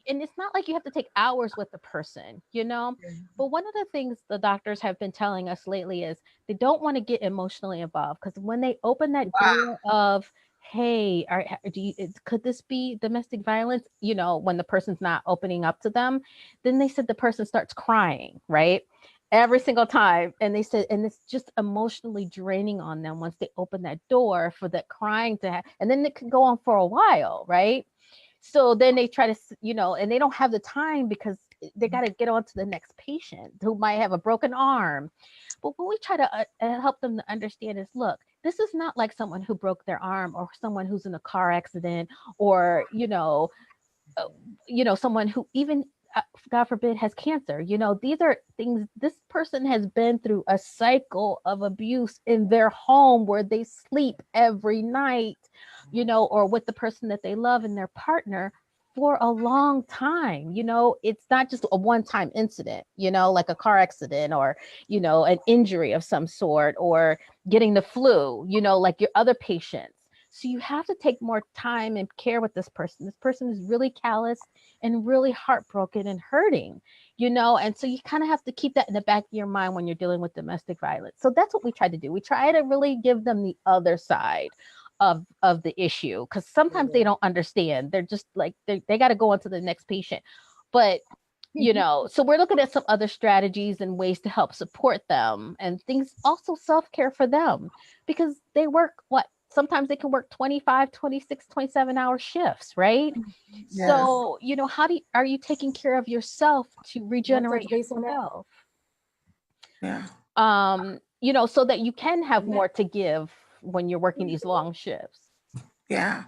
Speaker 3: and it's not like you have to take hours with the person, but one of the things the doctors have been telling us lately is they don't want to get emotionally involved, because when they open that door of, hey, could this be domestic violence? When the person's not opening up to them, then they said the person starts crying, right? Every single time. And they said, and it's just emotionally draining on them once they open that door for that crying to happen. And then it can go on for a while, right? So then they try to, and they don't have the time because they got to get on to the next patient who might have a broken arm. But what we try to help them to understand is, look, this is not like someone who broke their arm, or someone who's in a car accident, or, someone who even, God forbid, has cancer. These are things, this person has been through a cycle of abuse in their home where they sleep every night, or with the person that they love and their partner for a long time. It's not just a one-time incident, like a car accident, or, an injury of some sort, or getting the flu, like your other patients. So you have to take more time and care with this person. This person is really callous and really heartbroken and hurting, and so you kind of have to keep that in the back of your mind when you're dealing with domestic violence. So that's what we try to do. We try to really give them the other side of the issue, because sometimes they don't understand. They're just like, they got to go on to the next patient. But so we're looking at some other strategies and ways to help support them, and things, also self-care for them, because they work, sometimes they can work 25, 26, 27-hour shifts, right? Yes. So, are you taking care of yourself to regenerate yourself?
Speaker 1: Yeah.
Speaker 3: So that you can have more to give when you're working these long shifts.
Speaker 1: Yeah.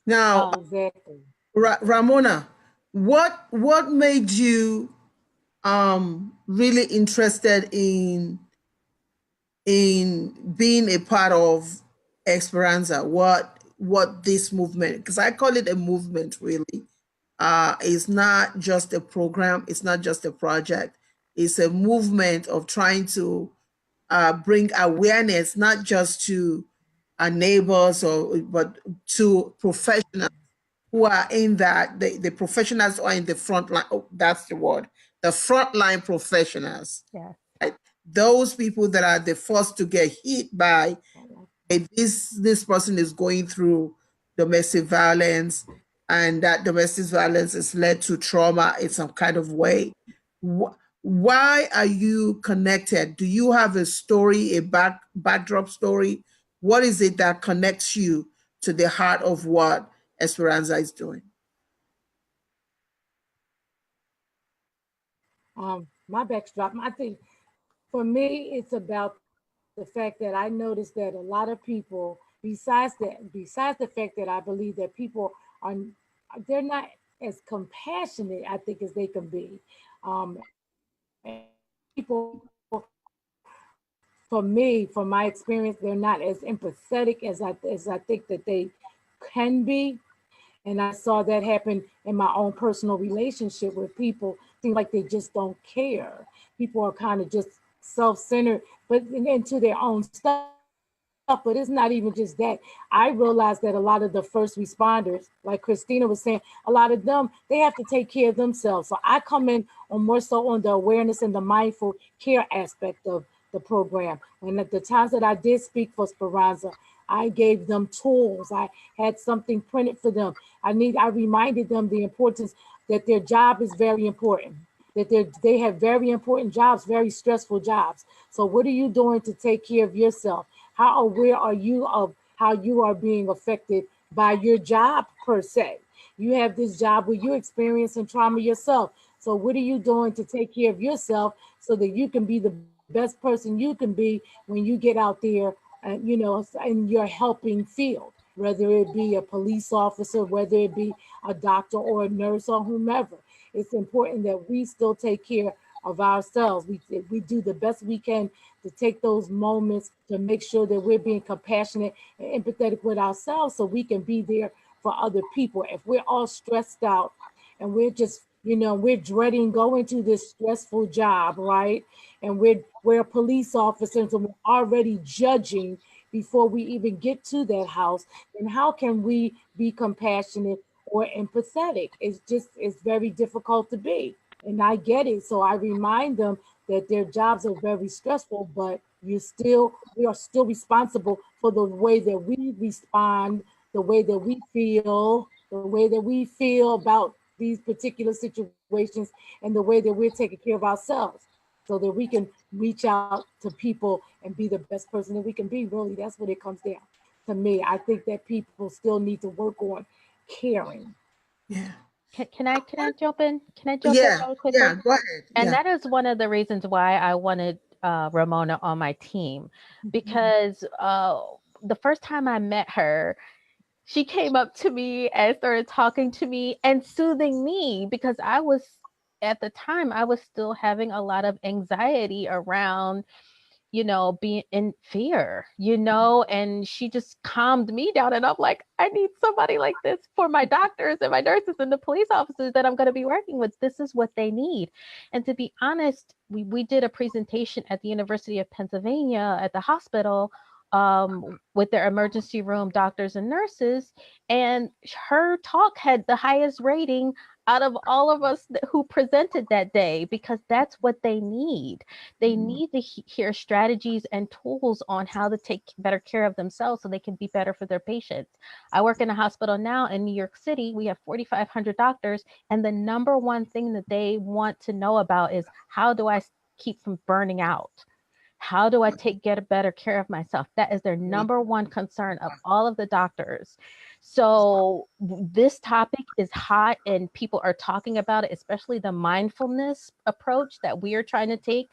Speaker 1: Now,
Speaker 2: exactly.
Speaker 1: Ramona, what made you really interested in being a part of Speranza? What this movement, because I call it a movement, really. It's not just a program, it's not just a project, it's a movement of trying to bring awareness, not just to our neighbors, but to professionals who are in that, the professionals who are in the front line. Oh, that's the word, the frontline professionals.
Speaker 3: Yeah.
Speaker 1: Right? Those people that are the first to get hit by, hey, this person is going through domestic violence, and that domestic violence has led to trauma in some kind of way. Why are you connected? Do you have a story, a backdrop story? What is it that connects you to the heart of what Speranza is doing?
Speaker 2: My backdrop, I think for me, it's about the fact that I noticed that a lot of people, besides the fact that I believe that people are, they're not as compassionate, I think, as they can be. People, for me, from my experience, they're not as empathetic as I think that they can be. And I saw that happen in my own personal relationship where people seem like they just don't care. People are kind of just self-centered, but into their own stuff. But it's not even just that. I realized that a lot of the first responders, like Christina was saying, a lot of them, they have to take care of themselves. So I come in on more so on the awareness and the mindful care aspect of the program. And at the times that I did speak for Speranza, I gave them tools. I had something printed for them. I reminded them the importance that their job is very important, that they have very important jobs, very stressful jobs. So what are you doing to take care of yourself? How aware are you of how you are being affected by your job per se? You have this job where you're experiencing trauma yourself. So what are you doing to take care of yourself so that you can be the best person you can be when you get out there and in your helping field, whether it be a police officer, whether it be a doctor or a nurse or whomever. It's important that we still take care of ourselves. We do the best we can to take those moments to make sure that we're being compassionate and empathetic with ourselves so we can be there for other people. If we're all stressed out and we're just, we're dreading going to this stressful job, right? And we're police officers and we're already judging before we even get to that house, then how can we be compassionate or empathetic? It's very difficult to be. And I get it. So I remind them that their jobs are very stressful, but we are still responsible for the way that we respond, the way that we feel, about these particular situations, and the way that we're taking care of ourselves so that we can reach out to people and be the best person that we can be. Really, that's what it comes down to me. I think that people still need to work on caring.
Speaker 1: Yeah.
Speaker 3: Can I jump in? Can I jump in
Speaker 1: Yeah.
Speaker 3: really quickly?
Speaker 1: Yeah. Go ahead.
Speaker 3: And
Speaker 1: Yeah.
Speaker 3: that is one of the reasons why I wanted Ramona on my team, because the first time I met her, she came up to me and started talking to me and soothing me, because at the time, I was still having a lot of anxiety around, being in fear, and she just calmed me down. And I'm like, I need somebody like this for my doctors and my nurses and the police officers that I'm going to be working with. This is what they need. And to be honest, we did a presentation at the University of Pennsylvania at the hospital, with their emergency room doctors and nurses. And her talk had the highest rating out of all of us who presented that day, because that's what they need. They need to hear strategies and tools on how to take better care of themselves so they can be better for their patients. I work in a hospital now in New York City. We have 4,500 doctors, and the number one thing that they want to know about is, how do I keep from burning out? How do I get better care of myself? That is their number one concern of all of the doctors. So this topic is hot and people are talking about it, especially the mindfulness approach that we are trying to take.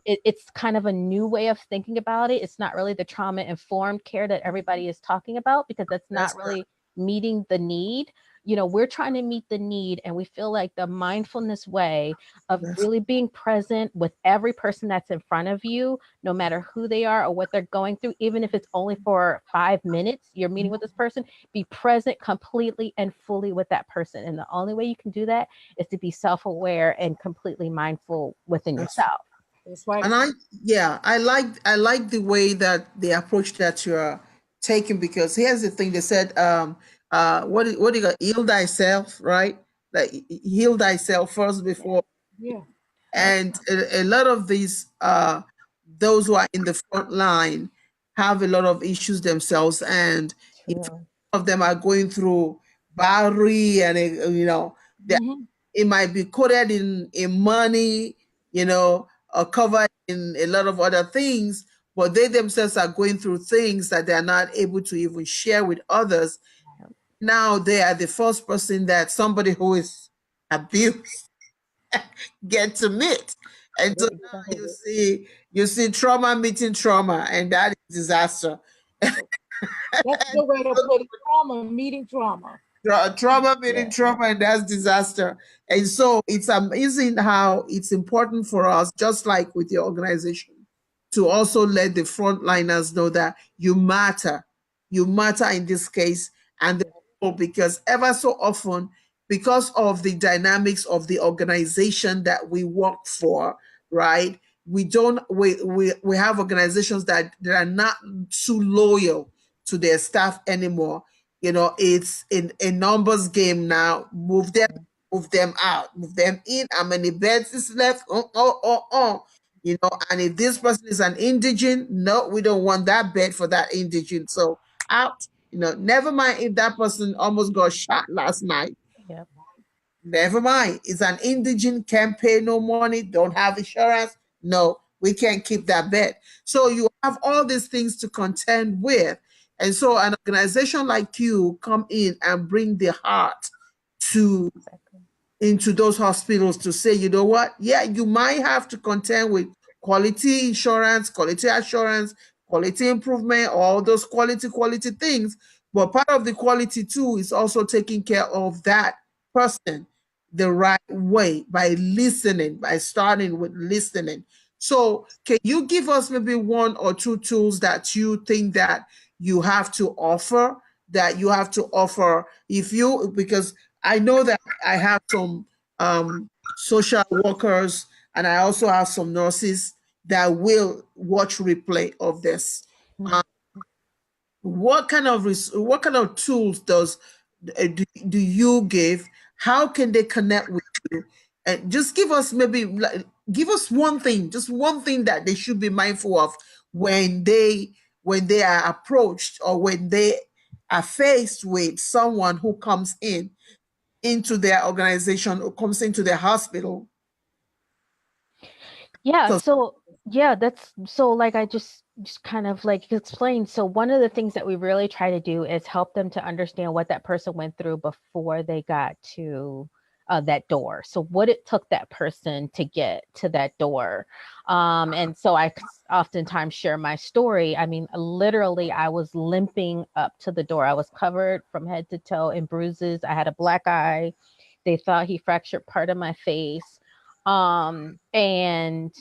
Speaker 3: It's kind of a new way of thinking about it. It's not really the trauma informed care that everybody is talking about, because that's not really meeting the need. We're trying to meet the need, and we feel like the mindfulness way of really being present with every person that's in front of you, no matter who they are or what they're going through, even if it's only for 5 minutes, you're meeting with this person, be present completely and fully with that person. And the only way you can do that is to be self-aware and completely mindful within yourself.
Speaker 2: That's right.
Speaker 1: And I like the way that the approach that you're taking, because here's the thing. They said, what do you got? Heal thyself, right? Like, heal thyself first before.
Speaker 2: Yeah.
Speaker 1: And a lot of these, those who are in the front line have a lot of issues themselves, and if
Speaker 3: True.
Speaker 1: of them are going through Bowery, and
Speaker 2: Mhm.
Speaker 1: it might be coded in money, or covered in a lot of other things, but they themselves are going through things that they are not able to even share with others. Now they are the first person that somebody who is abused get to meet. And so now
Speaker 3: Exactly.
Speaker 1: you see trauma meeting trauma, and that is disaster.
Speaker 2: That's a good way to put it. Trauma meeting trauma.
Speaker 1: Trauma meaning
Speaker 3: Yeah.
Speaker 1: trauma, and that's disaster. And so it's amazing how it's important for us, just like with your organization, to also let the frontliners know that you matter in this case, and the people, because ever so often, because of the dynamics of the organization that we work for, right, we have organizations that are not too loyal to their staff anymore. It's in a numbers game now. Move them out, move them in. How many beds is left? And if this person is an indigent, no, we don't want that bed for that indigent. So out. Never mind if that person almost got shot last night.
Speaker 3: Yep.
Speaker 1: Never mind. It's an indigent, can't pay no money, don't have insurance. No, we can't keep that bed. So you have all these things to contend with. And so an organization like you come in and bring the heart to
Speaker 3: Exactly.
Speaker 1: into those hospitals to say, you know what? Yeah, you might have to contend with quality insurance, quality assurance, quality improvement, all those quality things. But part of the quality too is also taking care of that person the right way by listening, by starting with listening. So, can you give us maybe one or two tools that you think that you have to offer? That you have to offer if you, because I know that I have some social workers, and I also have some nurses that will watch replay of this.
Speaker 3: Mm.
Speaker 1: Uh, what kind of tools do you give? How can they connect with you? And just give us maybe give us one thing, just one thing that they should be mindful of when they are approached, or when they are faced with someone who comes into their organization, or comes into their hospital.
Speaker 3: Yeah,
Speaker 1: So
Speaker 3: so yeah, that's so like I just kind of like explained. So one of the things that we really try to do is help them to understand what that person went through before they got to that door. So what it took that person to get to that door. And so oftentimes share my story. I mean, literally, I was limping up to the door. I was covered from head to toe in bruises. I had a black eye. They thought he fractured part of my face. And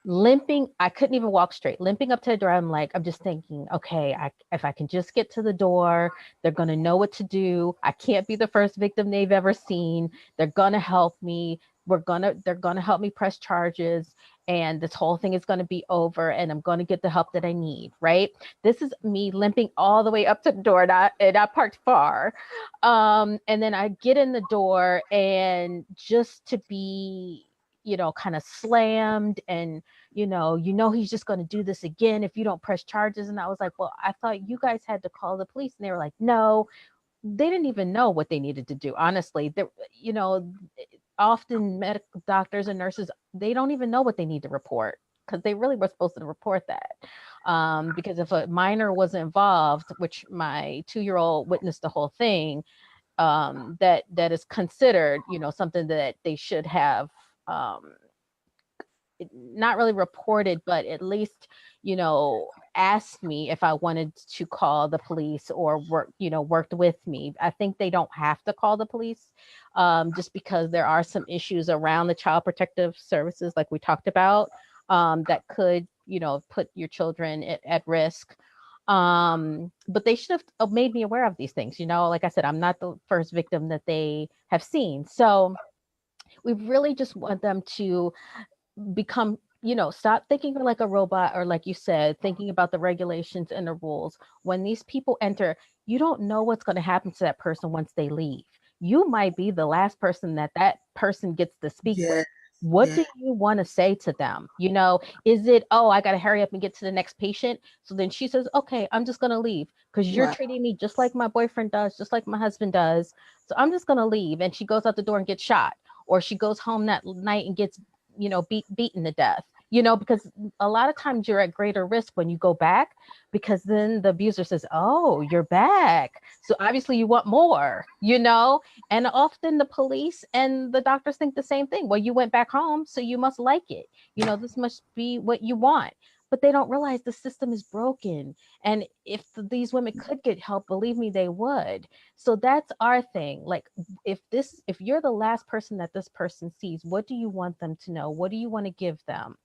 Speaker 3: limping, I couldn't even walk straight. Limping up to the door, I'm just thinking, okay, if I can just get to the door, they're gonna know what to do. I can't be the first victim they've ever seen. They're gonna help me. They're gonna help me press charges, and this whole thing is gonna be over, and I'm gonna get the help that I need. Right? This is me limping all the way up to the door, and I parked far. And then I get in the door, and just to be kind of slammed, and he's just going to do this again if you don't press charges. And I was like, well, I thought you guys had to call the police. And they were like, no, they didn't even know what they needed to do. Honestly, you know, often medical doctors and nurses, they don't even know what they need to report, because they really were supposed to report that. Because if a minor was involved, which my 2-year-old witnessed the whole thing, that is considered, something that they should have, um, not really reported, but at least, asked me if I wanted to call the police, or worked with me. I think they don't have to call the police, just because there are some issues around the child protective services, like we talked about, that could, put your children at risk. But they should have made me aware of these things. Like I said, I'm not the first victim that they have seen. So we really just want them to become, stop thinking like a robot, or like you said, thinking about the regulations and the rules. When these people enter, you don't know what's going to happen to that person once they leave. You might be the last person that person gets to speak
Speaker 1: yeah,
Speaker 3: with. What
Speaker 1: Yeah.
Speaker 3: do you want to say to them? You know, is it, oh, I got to hurry up and get to the next patient? So then she says, okay, I'm just going to leave because you're
Speaker 1: Wow.
Speaker 3: treating me just like my boyfriend does, just like my husband does. So I'm just going to leave. And she goes out the door and gets shot, or she goes home that night and gets, you know, beaten to death, you know, because a lot of times you're at greater risk when you go back, because then the abuser says, oh, you're back. So obviously you want more, you know? And often the police and the doctors think the same thing. Well, you went back home, so you must like it. You know, this must be what you want. But they don't realize the system is broken. And if these women could get help, believe me, they would. So that's our thing. Like, if you're the last person that this person sees, what do you want them to know? What do you want to give them?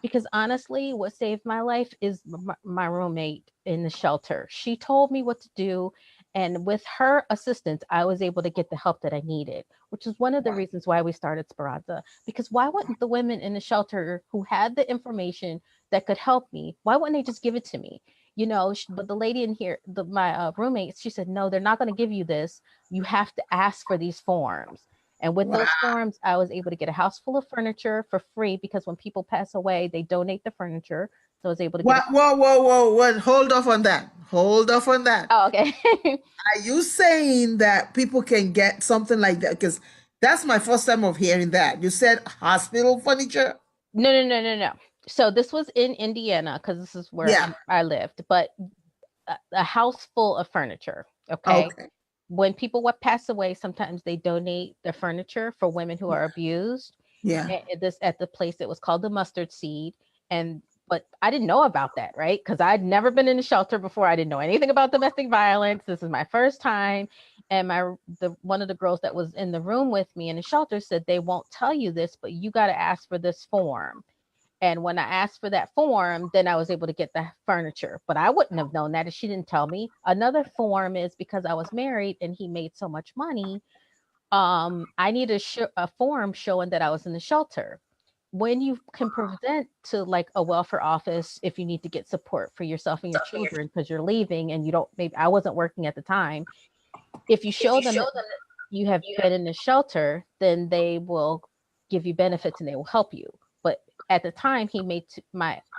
Speaker 3: Because honestly, what saved my life is my roommate in the shelter. She told me what to do, and with her assistance, I was able to get the help that I needed, which is one of the
Speaker 1: Wow.
Speaker 3: reasons why we started Speranza. Because why wouldn't the women in the shelter who had the information that could help me, why wouldn't they just give it to me? You know, but the lady in here, my roommate, she said, no, they're not going to give you this. You have to ask for these forms. And with
Speaker 1: Wow.
Speaker 3: those forms, I was able to get a house full of furniture for free, because when people pass away, they donate the furniture. So I was able to get a.
Speaker 1: What? Whoa, whoa, whoa, whoa! Hold off on that. Hold off on that.
Speaker 3: Oh, okay.
Speaker 1: Are you saying that people can get something like that? Because that's my first time of hearing that. You said hospital furniture.
Speaker 3: No, no, no, no, no. So this was in Indiana, because this is where
Speaker 1: Yeah.
Speaker 3: I lived, but a house full of furniture. Okay.
Speaker 1: Okay.
Speaker 3: When people would pass away, sometimes they donate their furniture for women who are abused.
Speaker 1: Yeah.
Speaker 3: At the place, it was called the Mustard Seed. And but I didn't know about that, right? Because I'd never been in a shelter before. I didn't know anything about domestic violence. This is my first time. And one of the girls that was in the room with me in the shelter said, they won't tell you this, but you got to ask for this form. And when I asked for that form, then I was able to get the furniture. But I wouldn't have known that if she didn't tell me. Another form is because I was married and he made so much money. I need a form showing that I was in the shelter. When you can present to like a welfare office, if you need to get support for yourself and your children because you're leaving and you don't, maybe I wasn't working at the time. If you show them that you have been in the shelter, then they will give you benefits and they will help you. But at the time,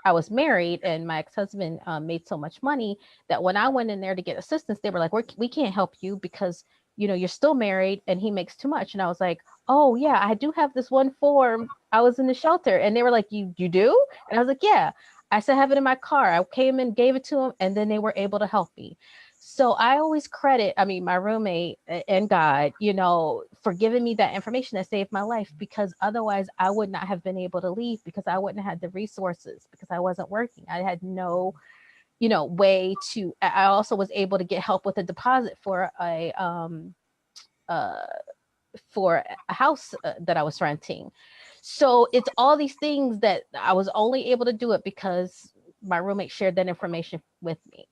Speaker 3: I was married and my ex-husband made so much money that when I went in there to get assistance, they were like, we can't help you because, you know, you're still married and he makes too much. And I was like, oh yeah, I do have this one form. I was in the shelter. And they were like, you do? And I was like, yeah. I said, I have it in my car. I came and gave it to them, and then they were able to help me. So I always credit, I mean, my roommate and God, you know, for giving me that information that saved my life, because otherwise I would not have been able to leave, because I wouldn't have had the resources, because I wasn't working. I had no, you know, way to. I also was able to get help with a deposit uh for a house that I was renting. So it's all these things that I was only able to do it because my roommate shared that information with me.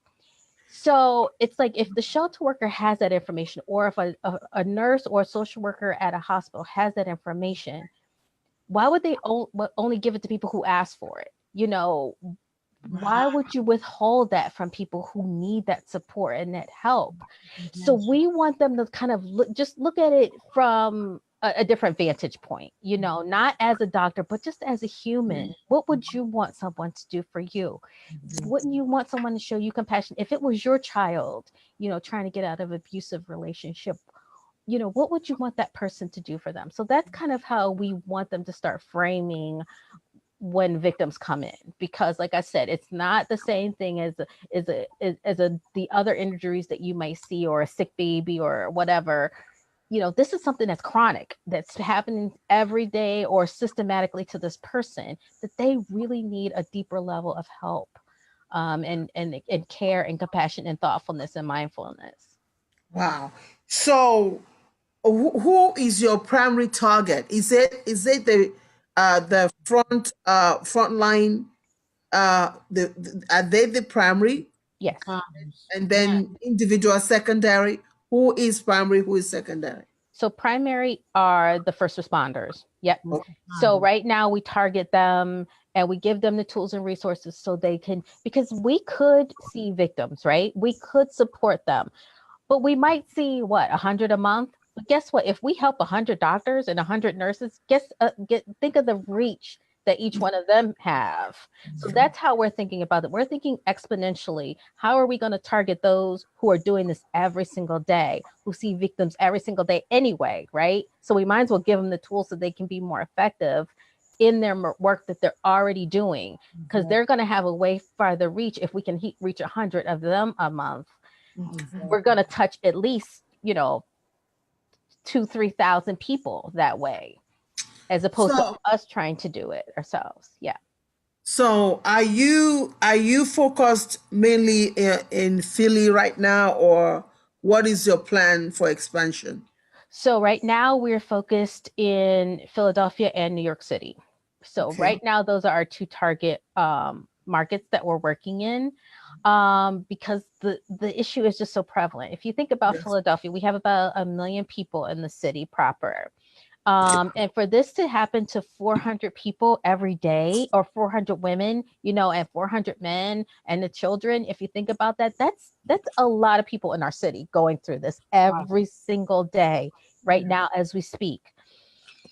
Speaker 3: So it's like, if the shelter worker has that information, or if a nurse or a social worker at a hospital has that information, why would they only give it to people who ask for it? You know, why would you withhold that from people who need that support and that help? So we want them to kind of just look at it from a different vantage point, you know, not as a doctor, but just as a human. What would you want someone to do for you? Wouldn't you want someone to show you compassion? If it was your child, you know, trying to get out of abusive relationship, you know, what would you want that person to do for them? So that's kind of how we want them to start framing when victims come in, because like I said, it's not the same thing as the other injuries that you might see, or a sick baby or whatever. You know, this is something that's chronic, that's happening every day or systematically to this person, that they really need a deeper level of help, and care and compassion and thoughtfulness and mindfulness.
Speaker 1: Wow. So, who is your primary target? Is it the front line? Are they the primary,
Speaker 3: Yes.
Speaker 1: and then individual secondary? Who is primary? Who is secondary?
Speaker 3: So primary are the first responders. Yep.
Speaker 1: Okay.
Speaker 3: So right now we target them and we give them the tools and resources so they can, because we could see victims, right? We could support them, but we might see what, 100 a month. But guess what? If we help 100 doctors and 100 nurses, think of the reach that each one of them have. So that's how we're thinking about it. We're thinking exponentially. How are we going to target those who are doing this every single day, who see victims every single day anyway, right? So we might as well give them the tools so they can be more effective in their work that they're already doing, because they're going to have a way farther reach. If we can reach 100 of them a month, we're going to touch at least, 2,000-3,000 people that way, as opposed to us trying to do it ourselves. Yeah.
Speaker 1: So are you focused mainly in Philly right now, or what is your plan for expansion?
Speaker 3: So right now we're focused in Philadelphia and New York City. So right now those are our two target markets that we're working in, because the issue is just so prevalent. If you think about Philadelphia, we have about 1 million people in the city proper. And for this to happen to 400 people every day, or 400 women, and 400 men and the children, if you think about that, that's a lot of people in our city going through this every single day right now as we speak.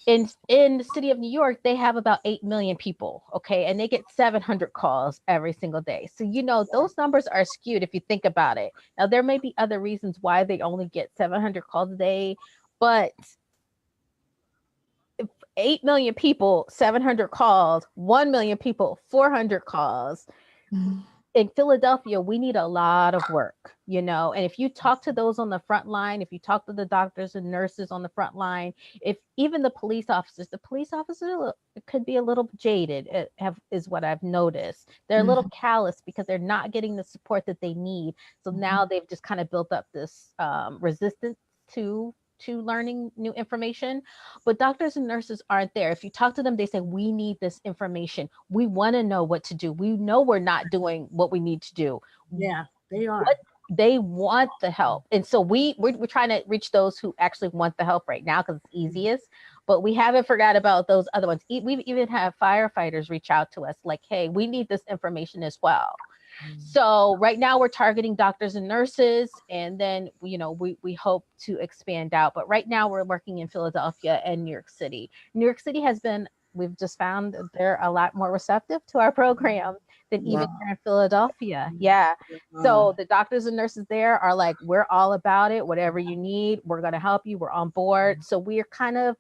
Speaker 3: In the city of New York, they have about 8 million people, okay, and they get 700 calls every single day. So those numbers are skewed if you think about it. Now there may be other reasons why they only get 700 calls a day, but 8 million people, 700 calls, 1 million people, 400 calls. In Philadelphia, we need a lot of work, and if you talk to those on the front line, if you talk to the doctors and nurses on the front line, if even the police officers could be a little jaded, is what I've noticed. They're a little callous because they're not getting the support that they need. So now they've just kind of built up this resistance to learning new information. But doctors and nurses aren't there. If you talk to them, they say, we need this information. We want to know what to do. We know we're not doing what we need to do.
Speaker 2: Yeah, they are.
Speaker 3: They want the help. And so we're trying to reach those who actually want the help right now, because it's easiest. But we haven't forgot about those other ones. We've even had firefighters reach out to us like, hey, we need this information as well. So right now we're targeting doctors and nurses, and then we hope to expand out. But right now we're working in Philadelphia and New York City. New York City we've just found that they're a lot more receptive to our program than even here in Philadelphia. Yeah. So the doctors and nurses there are like, we're all about it. Whatever you need, we're going to help you. We're on board. So we're kind of,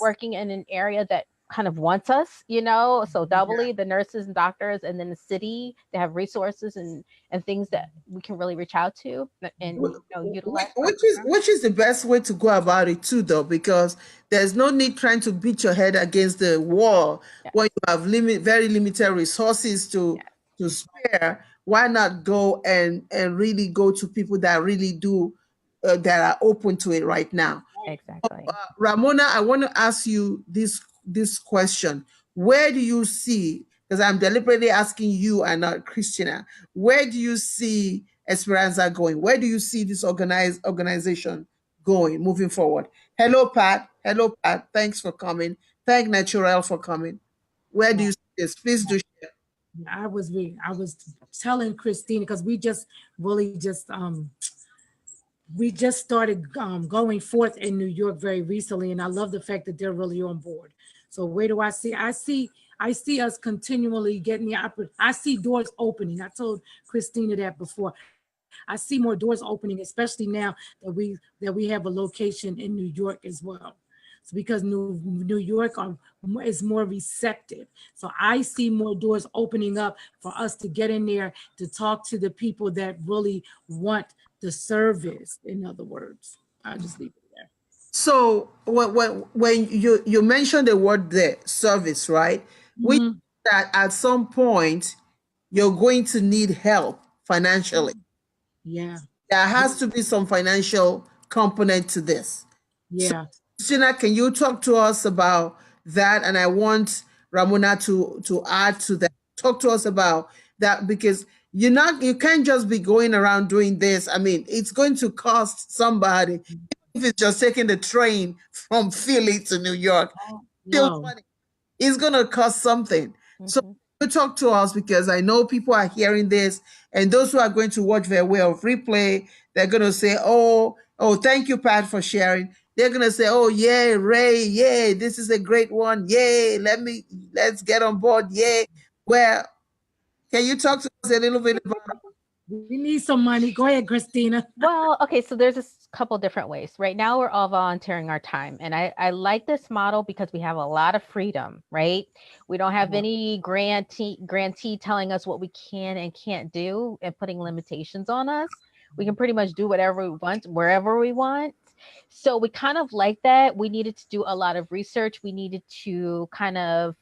Speaker 3: working in an area that kind of wants us, so doubly the nurses and doctors, and then the city, they have resources and things that we can really reach out to and utilize.
Speaker 1: Which is the best way to go about it too, though, because there's no need trying to beat your head against the wall when you have very limited resources to spare. Why not go and really go to people that really do that are open to it right now?
Speaker 3: Exactly.
Speaker 1: Ramona, I want to ask you this question. Where do you see, because I'm deliberately asking you and not Christina, where do you see Speranza going? Where do you see this organization going moving forward? Hello, Pat. Thanks for coming. Thank Natural for coming. Where do you see this? Please do share.
Speaker 2: I was telling Christina, because we just started going forth in New York very recently, and I love the fact that they're really on board. So where do I see? I see us continually getting the opportunity. I see doors opening. I told Christina that before. I see more doors opening, especially now that we have a location in New York as well. So because New York is more receptive. So I see more doors opening up for us to get in there to talk to the people that really want the service. In other words, I'll just leave it there.
Speaker 1: So when you mentioned the word there, service, right? We that at some point you're going to need help financially.
Speaker 2: Yeah.
Speaker 1: There has to be some financial component to this.
Speaker 2: Yeah.
Speaker 1: So, Christina, can you talk to us about that? And I want Ramona to add to that. Talk to us about that, because you can't just be going around doing this. I mean, it's going to cost somebody. If it's just taking the train from Philly to New York, still money. It's going to cost something. So you talk to us, because I know people are hearing this, and those who are going to watch their way of replay, they're going to say, oh, thank you, Pat, for sharing. they're gonna say, "Oh, yay, Ray, yay, this is a great one, yay, let's get on board, yay." Well, can you talk to us a little bit about?
Speaker 2: We need some money. Go ahead, Christina.
Speaker 3: Well, okay, so there's a couple different ways. Right now, we're all volunteering our time. And I like this model because we have a lot of freedom, right? We don't have any grantee telling us what we can and can't do and putting limitations on us. We can pretty much do whatever we want, wherever we want. So we kind of like that. We needed to do a lot of research. We needed to kind of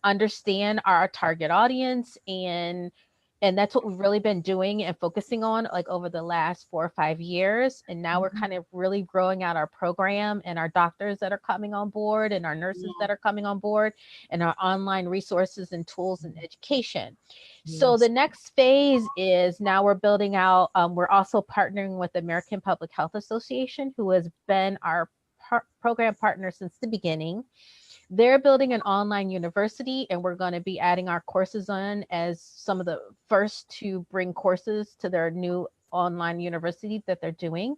Speaker 3: understand our target audience, and that's what we've really been doing and focusing on like over the last 4 or 5 years. And now we're kind of really growing out our program and our doctors that are coming on board and our nurses that are coming on board and our online resources and tools and education. So the next phase is now we're building out, we're also partnering with the American Public Health Association, who has been our program partner since the beginning. They're building an online university, and we're going to be adding our courses on as some of the first to bring courses to their new online university that they're doing.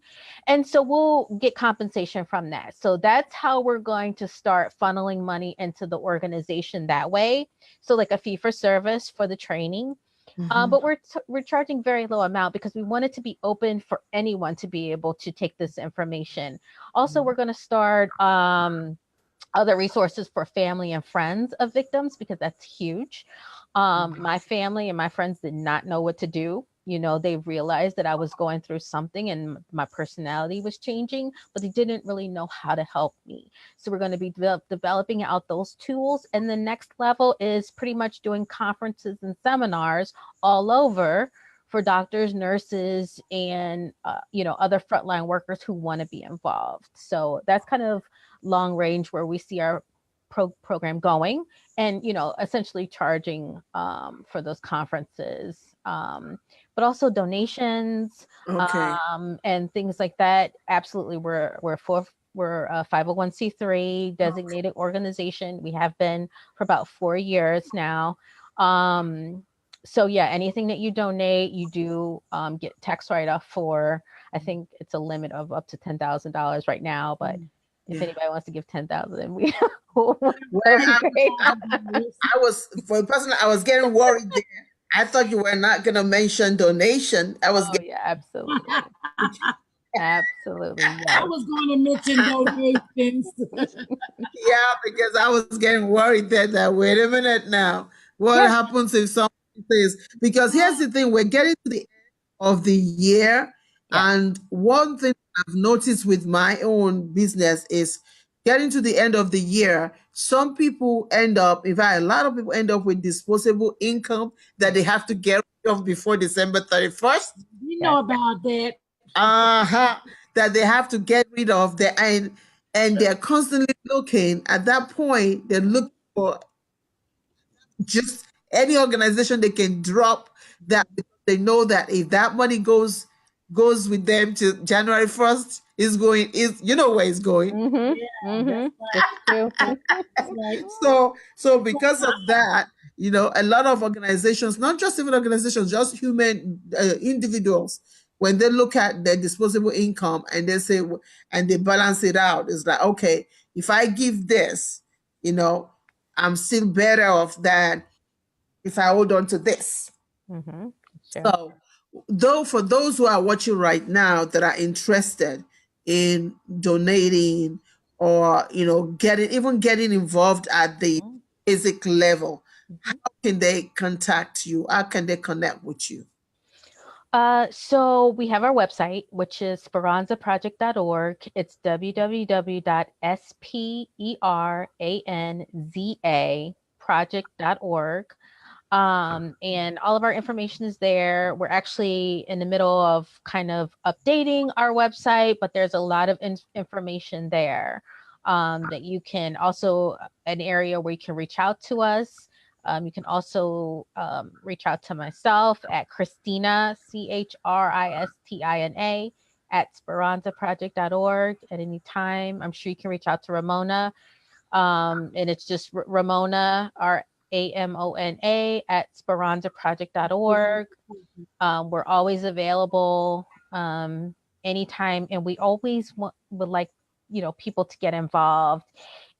Speaker 3: And so we'll get compensation from that. So that's how we're going to start funneling money into the organization that way. So like a fee for service for the training. But we're charging very low amount because we want it to be open for anyone to be able to take this information. Also, we're going to start other resources for family and friends of victims, because that's huge. My family and my friends did not know what to do. You know, they realized that I was going through something and my personality was changing, but they didn't really know how to help me. So we're going to be developing out those tools. And the next level is pretty much doing conferences and seminars all over for doctors, nurses, and other frontline workers who want to be involved. So that's kind of long range where we see our program going, and essentially charging for those conferences, but also donations, and things like that. Absolutely, we're a 501c3 designated organization. We have been for about 4 years now. So yeah, anything that you donate, you do get tax write-off for. I think it's a limit of up to $10,000 right now, but if anybody wants to give 10,000, we
Speaker 1: I was getting worried there. I thought you were not going to mention donation.
Speaker 3: Yeah, absolutely. Absolutely. Yes.
Speaker 2: I was going to mention donations.
Speaker 1: Yeah, because I was getting worried that wait a minute now. What happens if someone says, because here's the thing, we're getting to the end of the year. And one thing I've noticed with my own business is getting to the end of the year, some people end up, in fact, a lot of people end up with disposable income that they have to get rid of before December 31st.
Speaker 2: You know about that.
Speaker 1: That they have to get rid of, and they're constantly looking. At that point, they're looking for just any organization they can drop, that they know that if that money goes with them to January 1st, is you know where it's going. So because of that, a lot of organizations, not just even organizations, just human individuals, when they look at their disposable income and they say, and they balance it out, it's like, okay, if I give this, I'm still better off than if I hold on to this. So, though, for those who are watching right now that are interested in donating, or getting involved at the basic level, how can they contact you? How can they connect with you?
Speaker 3: So we have our website, which is speranzaproject.org. It's www.speranza project.org. And all of our information is there. We're actually in the middle of kind of updating our website, but there's a lot of information there, that you can also, an area where you can reach out to us. You can also reach out to myself at Christina, Christina, at speranzaproject.org at any time. I'm sure you can reach out to Ramona. And it's just Ramona, Ramona at speranzaproject.org. We're always available anytime. And we always would like people to get involved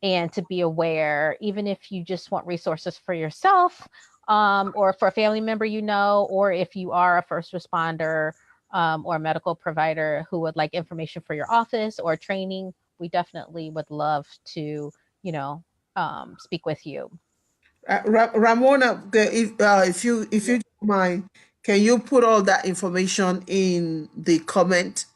Speaker 3: and to be aware, even if you just want resources for yourself, or for a family member, or if you are a first responder, or a medical provider who would like information for your office or training. We definitely would love to, you know, speak with you.
Speaker 1: Ramona, if
Speaker 2: Yeah.
Speaker 1: you don't mind, can you put all that information in the comment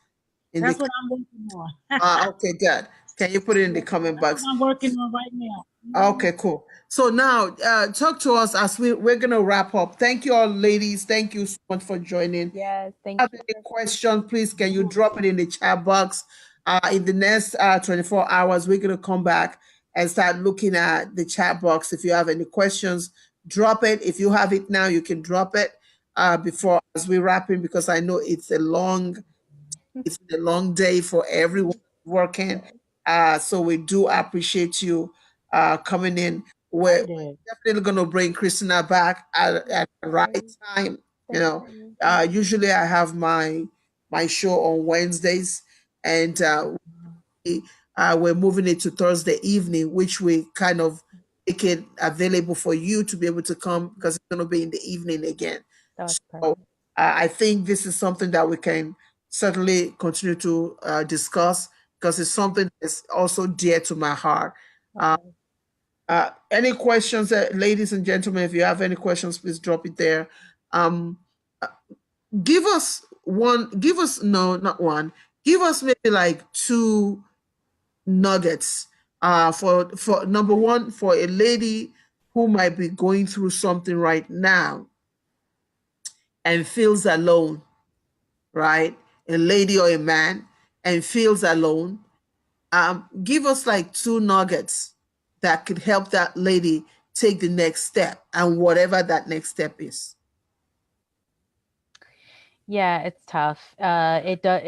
Speaker 1: in the
Speaker 2: That's what I'm working on.
Speaker 1: okay, good. Can you put it in the
Speaker 2: Yeah,
Speaker 1: comment
Speaker 2: that's what
Speaker 1: box?
Speaker 2: I'm working on right now.
Speaker 1: Okay, cool. So now, talk to us as we're gonna wrap up. Thank you all, ladies. Thank you so much for joining.
Speaker 3: Yes, thank
Speaker 1: Have
Speaker 3: you.
Speaker 1: any question, please can you drop it in the chat box? In the next 24 hours, we're gonna come back and start looking at the chat box. If you have any questions, drop it. If you have it now, you can drop it before as we wrap in because I know it's a long day for everyone working. So we do appreciate you coming in.
Speaker 2: I
Speaker 1: We're
Speaker 2: did.
Speaker 1: definitely going to bring Christina back at the right
Speaker 3: Okay,
Speaker 1: time. You
Speaker 3: thank
Speaker 1: know,
Speaker 3: you.
Speaker 1: usually I have my show on Wednesdays, and we're moving it to Thursday evening, which we kind of make it available for you to be able to come because it's going to be in the evening again.
Speaker 3: That was
Speaker 1: So
Speaker 3: perfect.
Speaker 1: I think this is something that we can certainly continue to discuss because it's something that's also dear to my heart. Uh,
Speaker 3: Okay.
Speaker 1: any questions, ladies and gentlemen? If you have any questions, please drop it there. Um, uh, give us one. Give us no, not one. Give us maybe like two nuggets. For number one, for a lady who might be going through something right now and feels alone, right? A lady or a man and feels alone, give us like two nuggets that could help that lady take the next step and whatever that next step is.
Speaker 3: Yeah, it's tough. It does.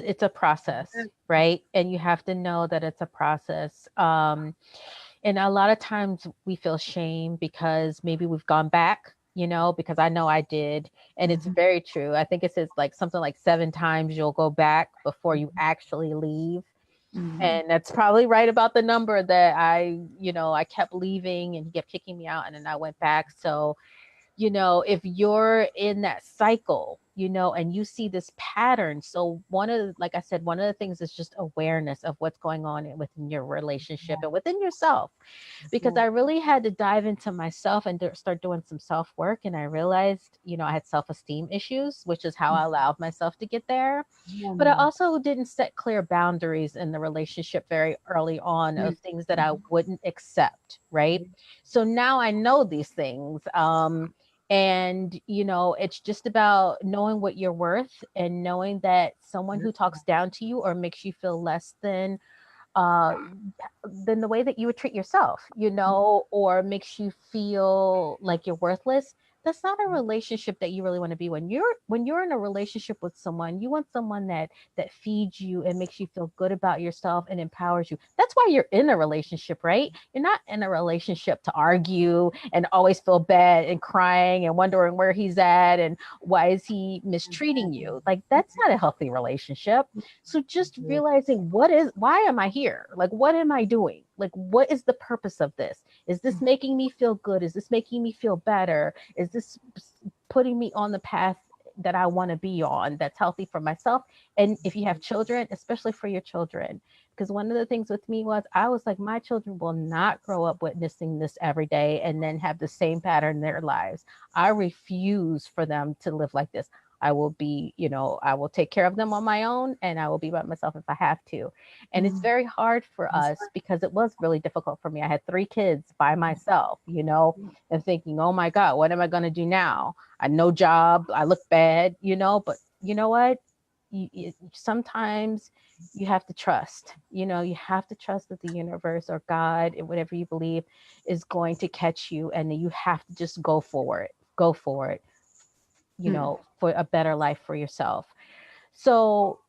Speaker 3: It's a process, right? And you have to know that it's a process. And a lot of times we feel shame because maybe we've gone back, because I know I did. And it's very true. I think it says like something like 7 times you'll go back before you actually leave.
Speaker 1: Mhm.
Speaker 3: And that's probably right about the number that I kept leaving and he kept kicking me out and then I went back. So if you're in that cycle, and you see this pattern. So like I said, one of the things is just awareness of what's going on within your relationship and within yourself, because I really had to dive into myself and start doing some self work. And I realized, I had self-esteem issues, which is how I allowed myself to get there.
Speaker 2: Yeah,
Speaker 3: But I
Speaker 2: man.
Speaker 3: also didn't set clear boundaries in the relationship very early on of things that I wouldn't accept. Right. So now I know these things. And it's just about knowing what you're worth and knowing that someone who talks down to you or makes you feel less uh than the way that you would treat yourself, or makes you feel like you're worthless. That's not a relationship that you really want to be. When you're in a relationship with someone, you want someone that feeds you and makes you feel good about yourself and empowers you. That's why you're in a relationship, right? You're not in a relationship to argue and always feel bad and crying and wondering where he's at and why is he mistreating you. Like, that's not a healthy relationship. So just realizing why am I here? Like, what am I doing? Like, what is the purpose of this? Is this making me feel good? Is this making me feel better? Is this putting me on the path that I want to be on, that's healthy for myself? And if you have children, especially for your children, because one of the things with me was I was like, my children will not grow up witnessing this every day and then have the same pattern in their lives. I refuse for them to live like this. I will take care of them on my own and I will be by myself if I have to. And it's very hard for us because it was really difficult for me. I had 3 kids by myself, and thinking, oh my God, what am I going to do now? I no job. I look bad, but you know what? Sometimes you have to trust, you have to trust that the universe or God and whatever you believe is going to catch you. And you have to just go for it,
Speaker 1: Hmm.
Speaker 3: for a better life for yourself. So,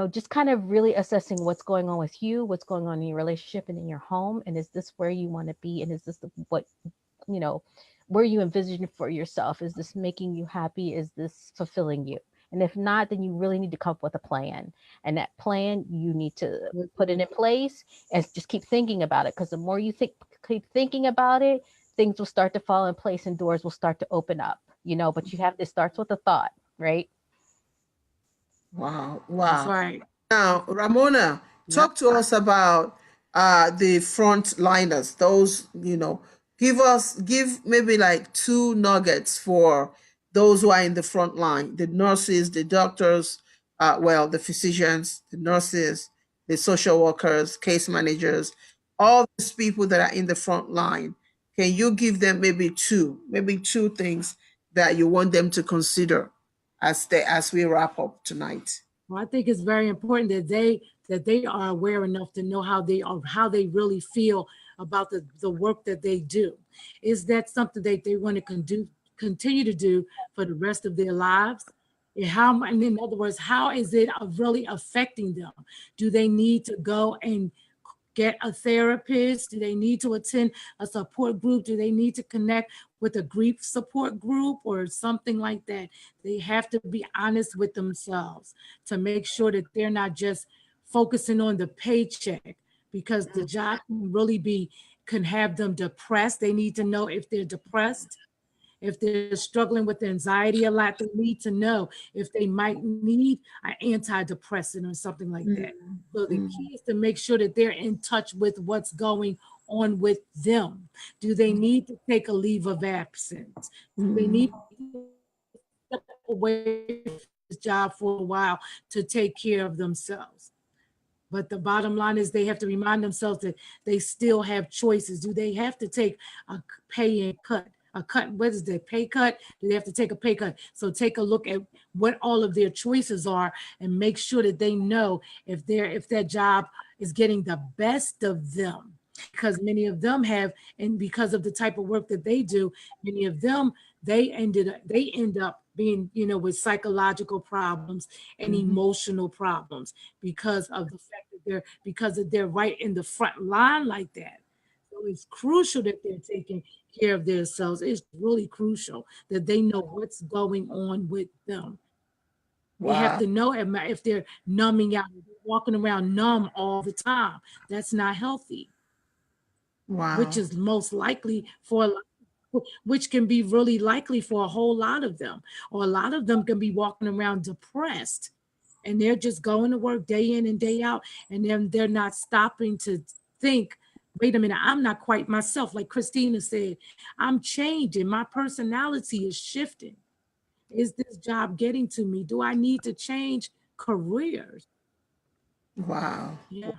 Speaker 3: just kind of really assessing what's going on with you, what's going on in your relationship and in your home. And is this where you want to be? And is this you know, where you envision for yourself? Is this making you happy? Is this fulfilling you? And if not, then you really need to come up with a plan. And that plan, you need to put it in place and just keep thinking about it. Because the more you keep thinking about it, things will start to fall in place and doors will start to open up, but you have, this starts with a thought, right?
Speaker 1: Wow.
Speaker 2: That's
Speaker 1: Wow.
Speaker 2: right.
Speaker 1: Now, Ramona,
Speaker 2: Yep.
Speaker 1: talk to us about the frontliners. Those, give maybe like two nuggets for those who are in the front line, the nurses, the doctors, the physicians, the nurses, the social workers, case managers, all these people that are in the front line. Can you give them maybe two things that you want them to consider as we wrap up tonight?
Speaker 2: Well, I think it's very important that they are aware enough to know how they really feel about the work that they do. Is that something that they want to continue to do for the rest of their lives? And in other words, how is it really affecting them? Do they need to go and get a therapist? Do they need to attend a support group? Do they need to connect with a grief support group or something like that? They have to be honest with themselves to make sure that they're not just focusing on the paycheck, because the job can have them depressed. They need to know if they're depressed. If they're struggling with anxiety a lot, they need to know if they might need an antidepressant or something like that. So the key is to make sure that they're in touch with what's going on with them. Do they need to take a leave of absence? Do they need to step away from this job for a while to take care of themselves? But the bottom line is they have to remind themselves that they still have choices. Do they have to take a pay and cut? A cut, what is the pay cut? Do they have to take a pay cut? So take a look at what all of their choices are and make sure that they know if that job is getting the best of them. Because many of them have, and because of the type of work that they do, many of them they end up being, with psychological problems and emotional problems because of the fact that they're right in the front line like that. So it's crucial that they're taking care of themselves. It's really crucial that they know what's going on with them. They have
Speaker 1: Wow.
Speaker 2: to know if they're numbing out, walking around numb all the time. That's not healthy, which
Speaker 1: Wow.
Speaker 2: is most likely which can be really likely for a whole lot of them. Or a lot of them can be walking around depressed and they're just going to work day in and day out. And then they're not stopping to think, wait a minute, I'm not quite myself. Like Christina said, I'm changing. My personality is shifting. Is this job getting to me? Do I need to change careers?
Speaker 1: Wow.
Speaker 2: Yeah.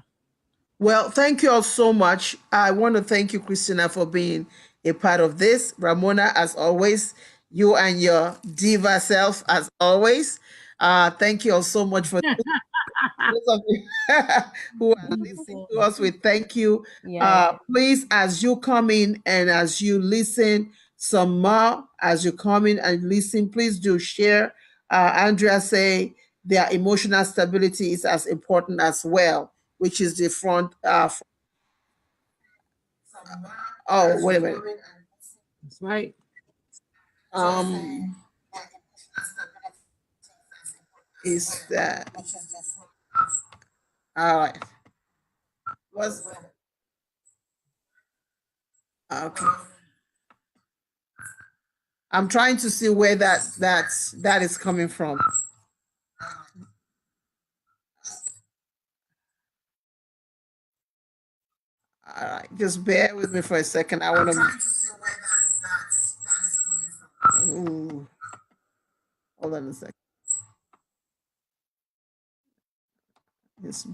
Speaker 1: Well, thank you all so much. I want to thank you, Christina, for being a part of this. Ramona, as always, you and your diva self, as always. Thank you all so much for those of you who are listening to us. We thank you.
Speaker 3: Yes.
Speaker 1: Please, as you come in and as you listen some more, as you come in and listen, please do share. Andrea say their emotional stability is as important as well, which is the front. Oh, wait a minute.
Speaker 2: That's right.
Speaker 1: Um, is that all right? Was okay. I'm trying to see where that is coming from. All right, just bear with me for a second. I want to. Ooh, hold on a second. Just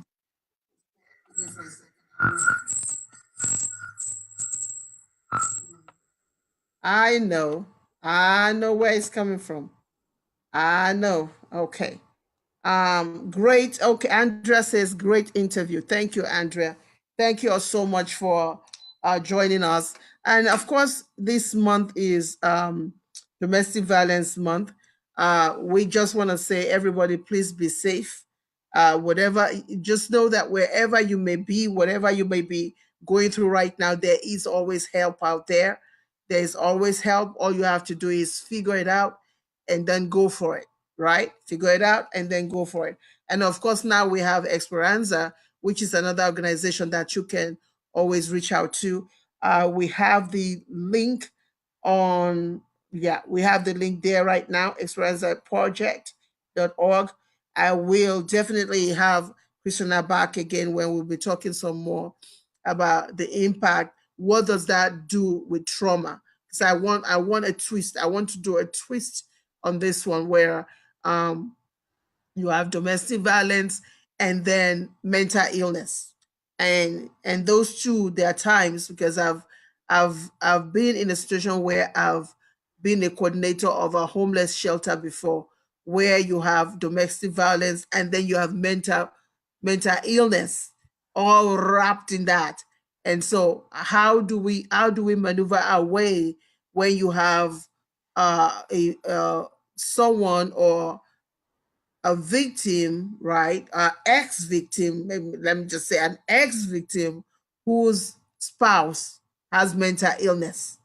Speaker 1: I know. I know where it's coming from. I know. Okay. Great. Okay. Andrea says, great interview. Thank you, Andrea. Thank you all so much for joining us. And of course, this month is Domestic Violence Month. We just want to say, everybody, please be safe. Whatever, just know that wherever you may be, whatever you may be going through right now, there is always help out there. There is always help. All you have to do is figure it out and then go for it. right? Figure it out and then go for it. And of course, now we have Speranza, which is another organization that you can always reach out to. We have the link on, yeah, we have the link there right now, experienceproject.org. I will definitely have Christina back again when we'll be talking some more about the impact. What does that do with trauma? Because I want a twist. I want to do a twist on this one where um, you have domestic violence and then mental illness, and those two, there are times, because I've been in a situation where I've been a coordinator of a homeless shelter before, where you have domestic violence and then you have mental illness all wrapped in that. And so how do we maneuver our way when you have a someone or a victim, right? Ex-victim, let me just say an ex-victim whose spouse has mental illness.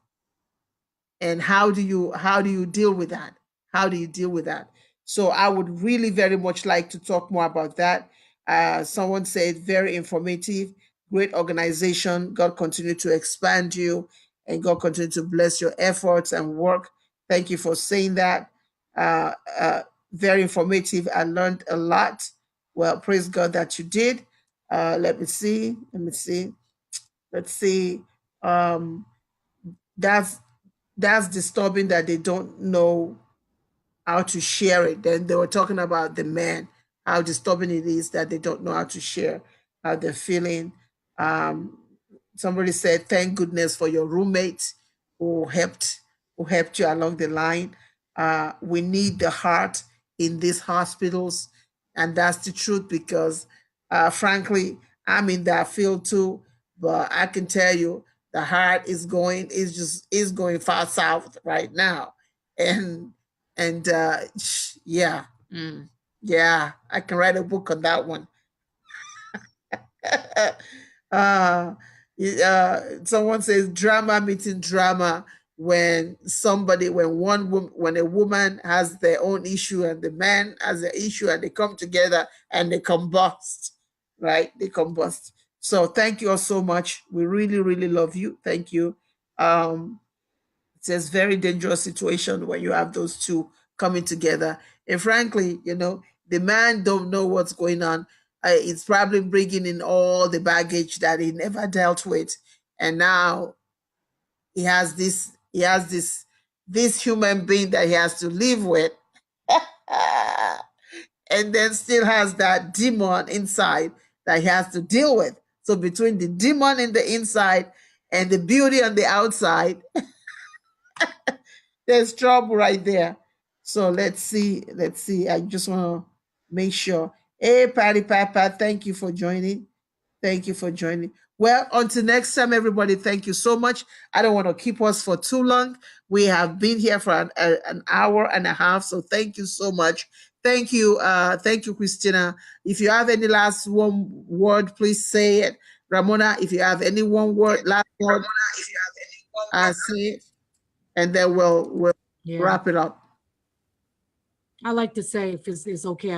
Speaker 1: And how do you deal with that? How do you deal with that? So I would really very much like to talk more about that. Someone said very informative, great organization. God continue to expand you, and God continue to bless your efforts and work. Thank you for saying that. Uh, uh, Very informative. I learned a lot. Well, praise God that you did. Let me see. Let me see. Let's see. Um, that's that's disturbing that they don't know how to share it. Then they were talking about the men, how disturbing it is that they don't know how to share how they're feeling. Um, Somebody said, "Thank goodness for your roommate who helped who helped you along the line." We need the heart in these hospitals, and that's the truth. Because, frankly, I'm in that field too. But I can tell you, the heart is going far south right now, and yeah, yeah, I can write a book on that one. uh, Someone says drama meeting drama when when a woman has their own issue and the man has an issue, and they come together and they combust, right? They combust. So thank you all so much. We really, really love you. Thank you. Um, it's a very dangerous situation when you have those two coming together. And frankly, the man don't know what's going on. It's probably bringing in all the baggage that he never dealt with, and now he has this human being that he has to live with, and then still has that demon inside that he has to deal with. So between the demon in the inside and the beauty on the outside, there's trouble right there. So let's see. Let's see. I just want to make sure. Hey, Patty Papa, thank you for joining. Thank you for joining. Well, until next time, everybody, thank you so much. I don't want to keep us for too long. We have been here for an hour and a half. So thank you so much. Thank you, Christina. If you have any last one word, please say it. Ramona, if you have any one word, last word, say it, and then we'll
Speaker 2: Yeah.
Speaker 1: wrap it up.
Speaker 2: I like to say, if it's okay,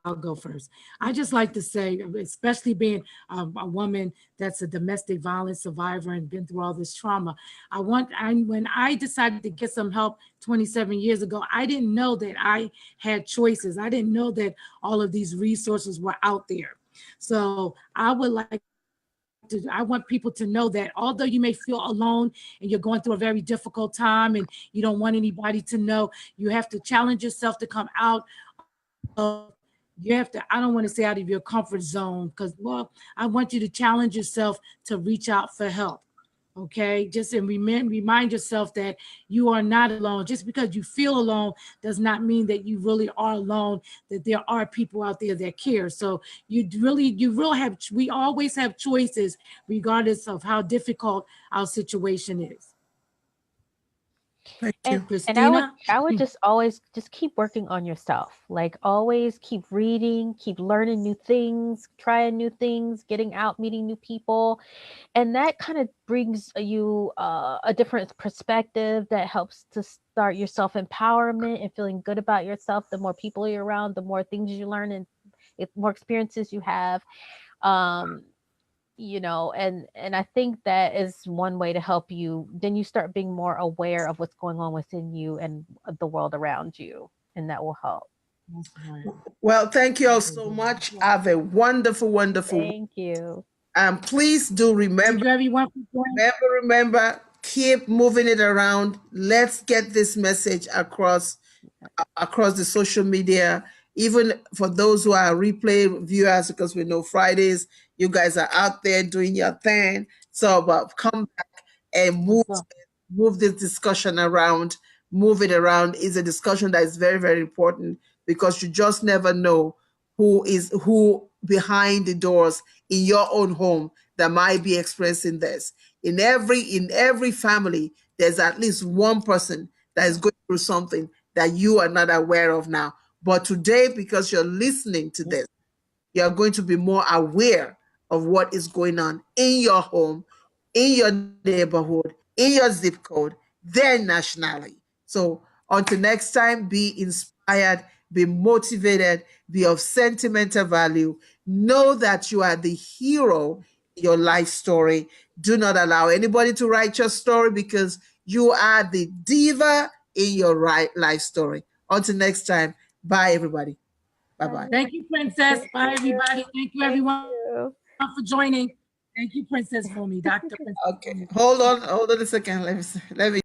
Speaker 2: I'll go first. I just like to say, especially being a woman that's a domestic violence survivor and been through all this trauma, when I decided to get some help 27 years ago, I didn't know that I had choices. I didn't know that all of these resources were out there. So I want people to know that although you may feel alone and you're going through a very difficult time and you don't want anybody to know, you have to challenge yourself to come out of, you have to, I don't want to say out of your comfort zone, because, well, I want you to challenge yourself to reach out for help. Okay, just and remind yourself that you are not alone. Just because you feel alone does not mean that you really are alone, that there are people out there that care. So we always have choices regardless of how difficult our situation is.
Speaker 1: Thank
Speaker 3: And
Speaker 1: you.
Speaker 2: Christina?
Speaker 3: I would just always just keep working on yourself. Like always keep reading, keep learning new things, trying new things, getting out, meeting new people. And that kind of brings you a different perspective that helps to start your self-empowerment and feeling good about yourself. The more people you're around, the more things you learn and more experiences you have. Um, you know, and I think that is one way to help you. Then you start being more aware of what's going on within you and the world around you, and that will help.
Speaker 1: Well, thank you all so much. Have a wonderful, wonderful week.
Speaker 3: Thank you.
Speaker 1: And please do
Speaker 2: Thank you, everyone, for joining.
Speaker 1: remember, keep moving it around. Let's get this message across the social media, even for those who are replay viewers, because we know Fridays, you guys are out there doing your thing. So, but come back and move this discussion around. Move it around is a discussion that is very, very important, because you just never know who behind the doors in your own home that might be expressing this. In every family, there's at least one person that is going through something that you are not aware of now. But today, because you're listening to this, you're going to be more aware of what is going on in your home, in your neighborhood, in your zip code, then nationally. So until next time, be inspired, be motivated, be of sentimental value. Know that you are the hero in your life story. Do not allow anybody to write your story, because you are the diva in your life story. Until next time, bye everybody. Bye-bye.
Speaker 2: Thank you, Princess. Bye, everybody. Thank you, everyone,
Speaker 3: You.
Speaker 2: for joining. Thank you, Princess Fumi, Dr. Princess
Speaker 1: Okay,
Speaker 2: Fumi.
Speaker 1: hold on a second. Let me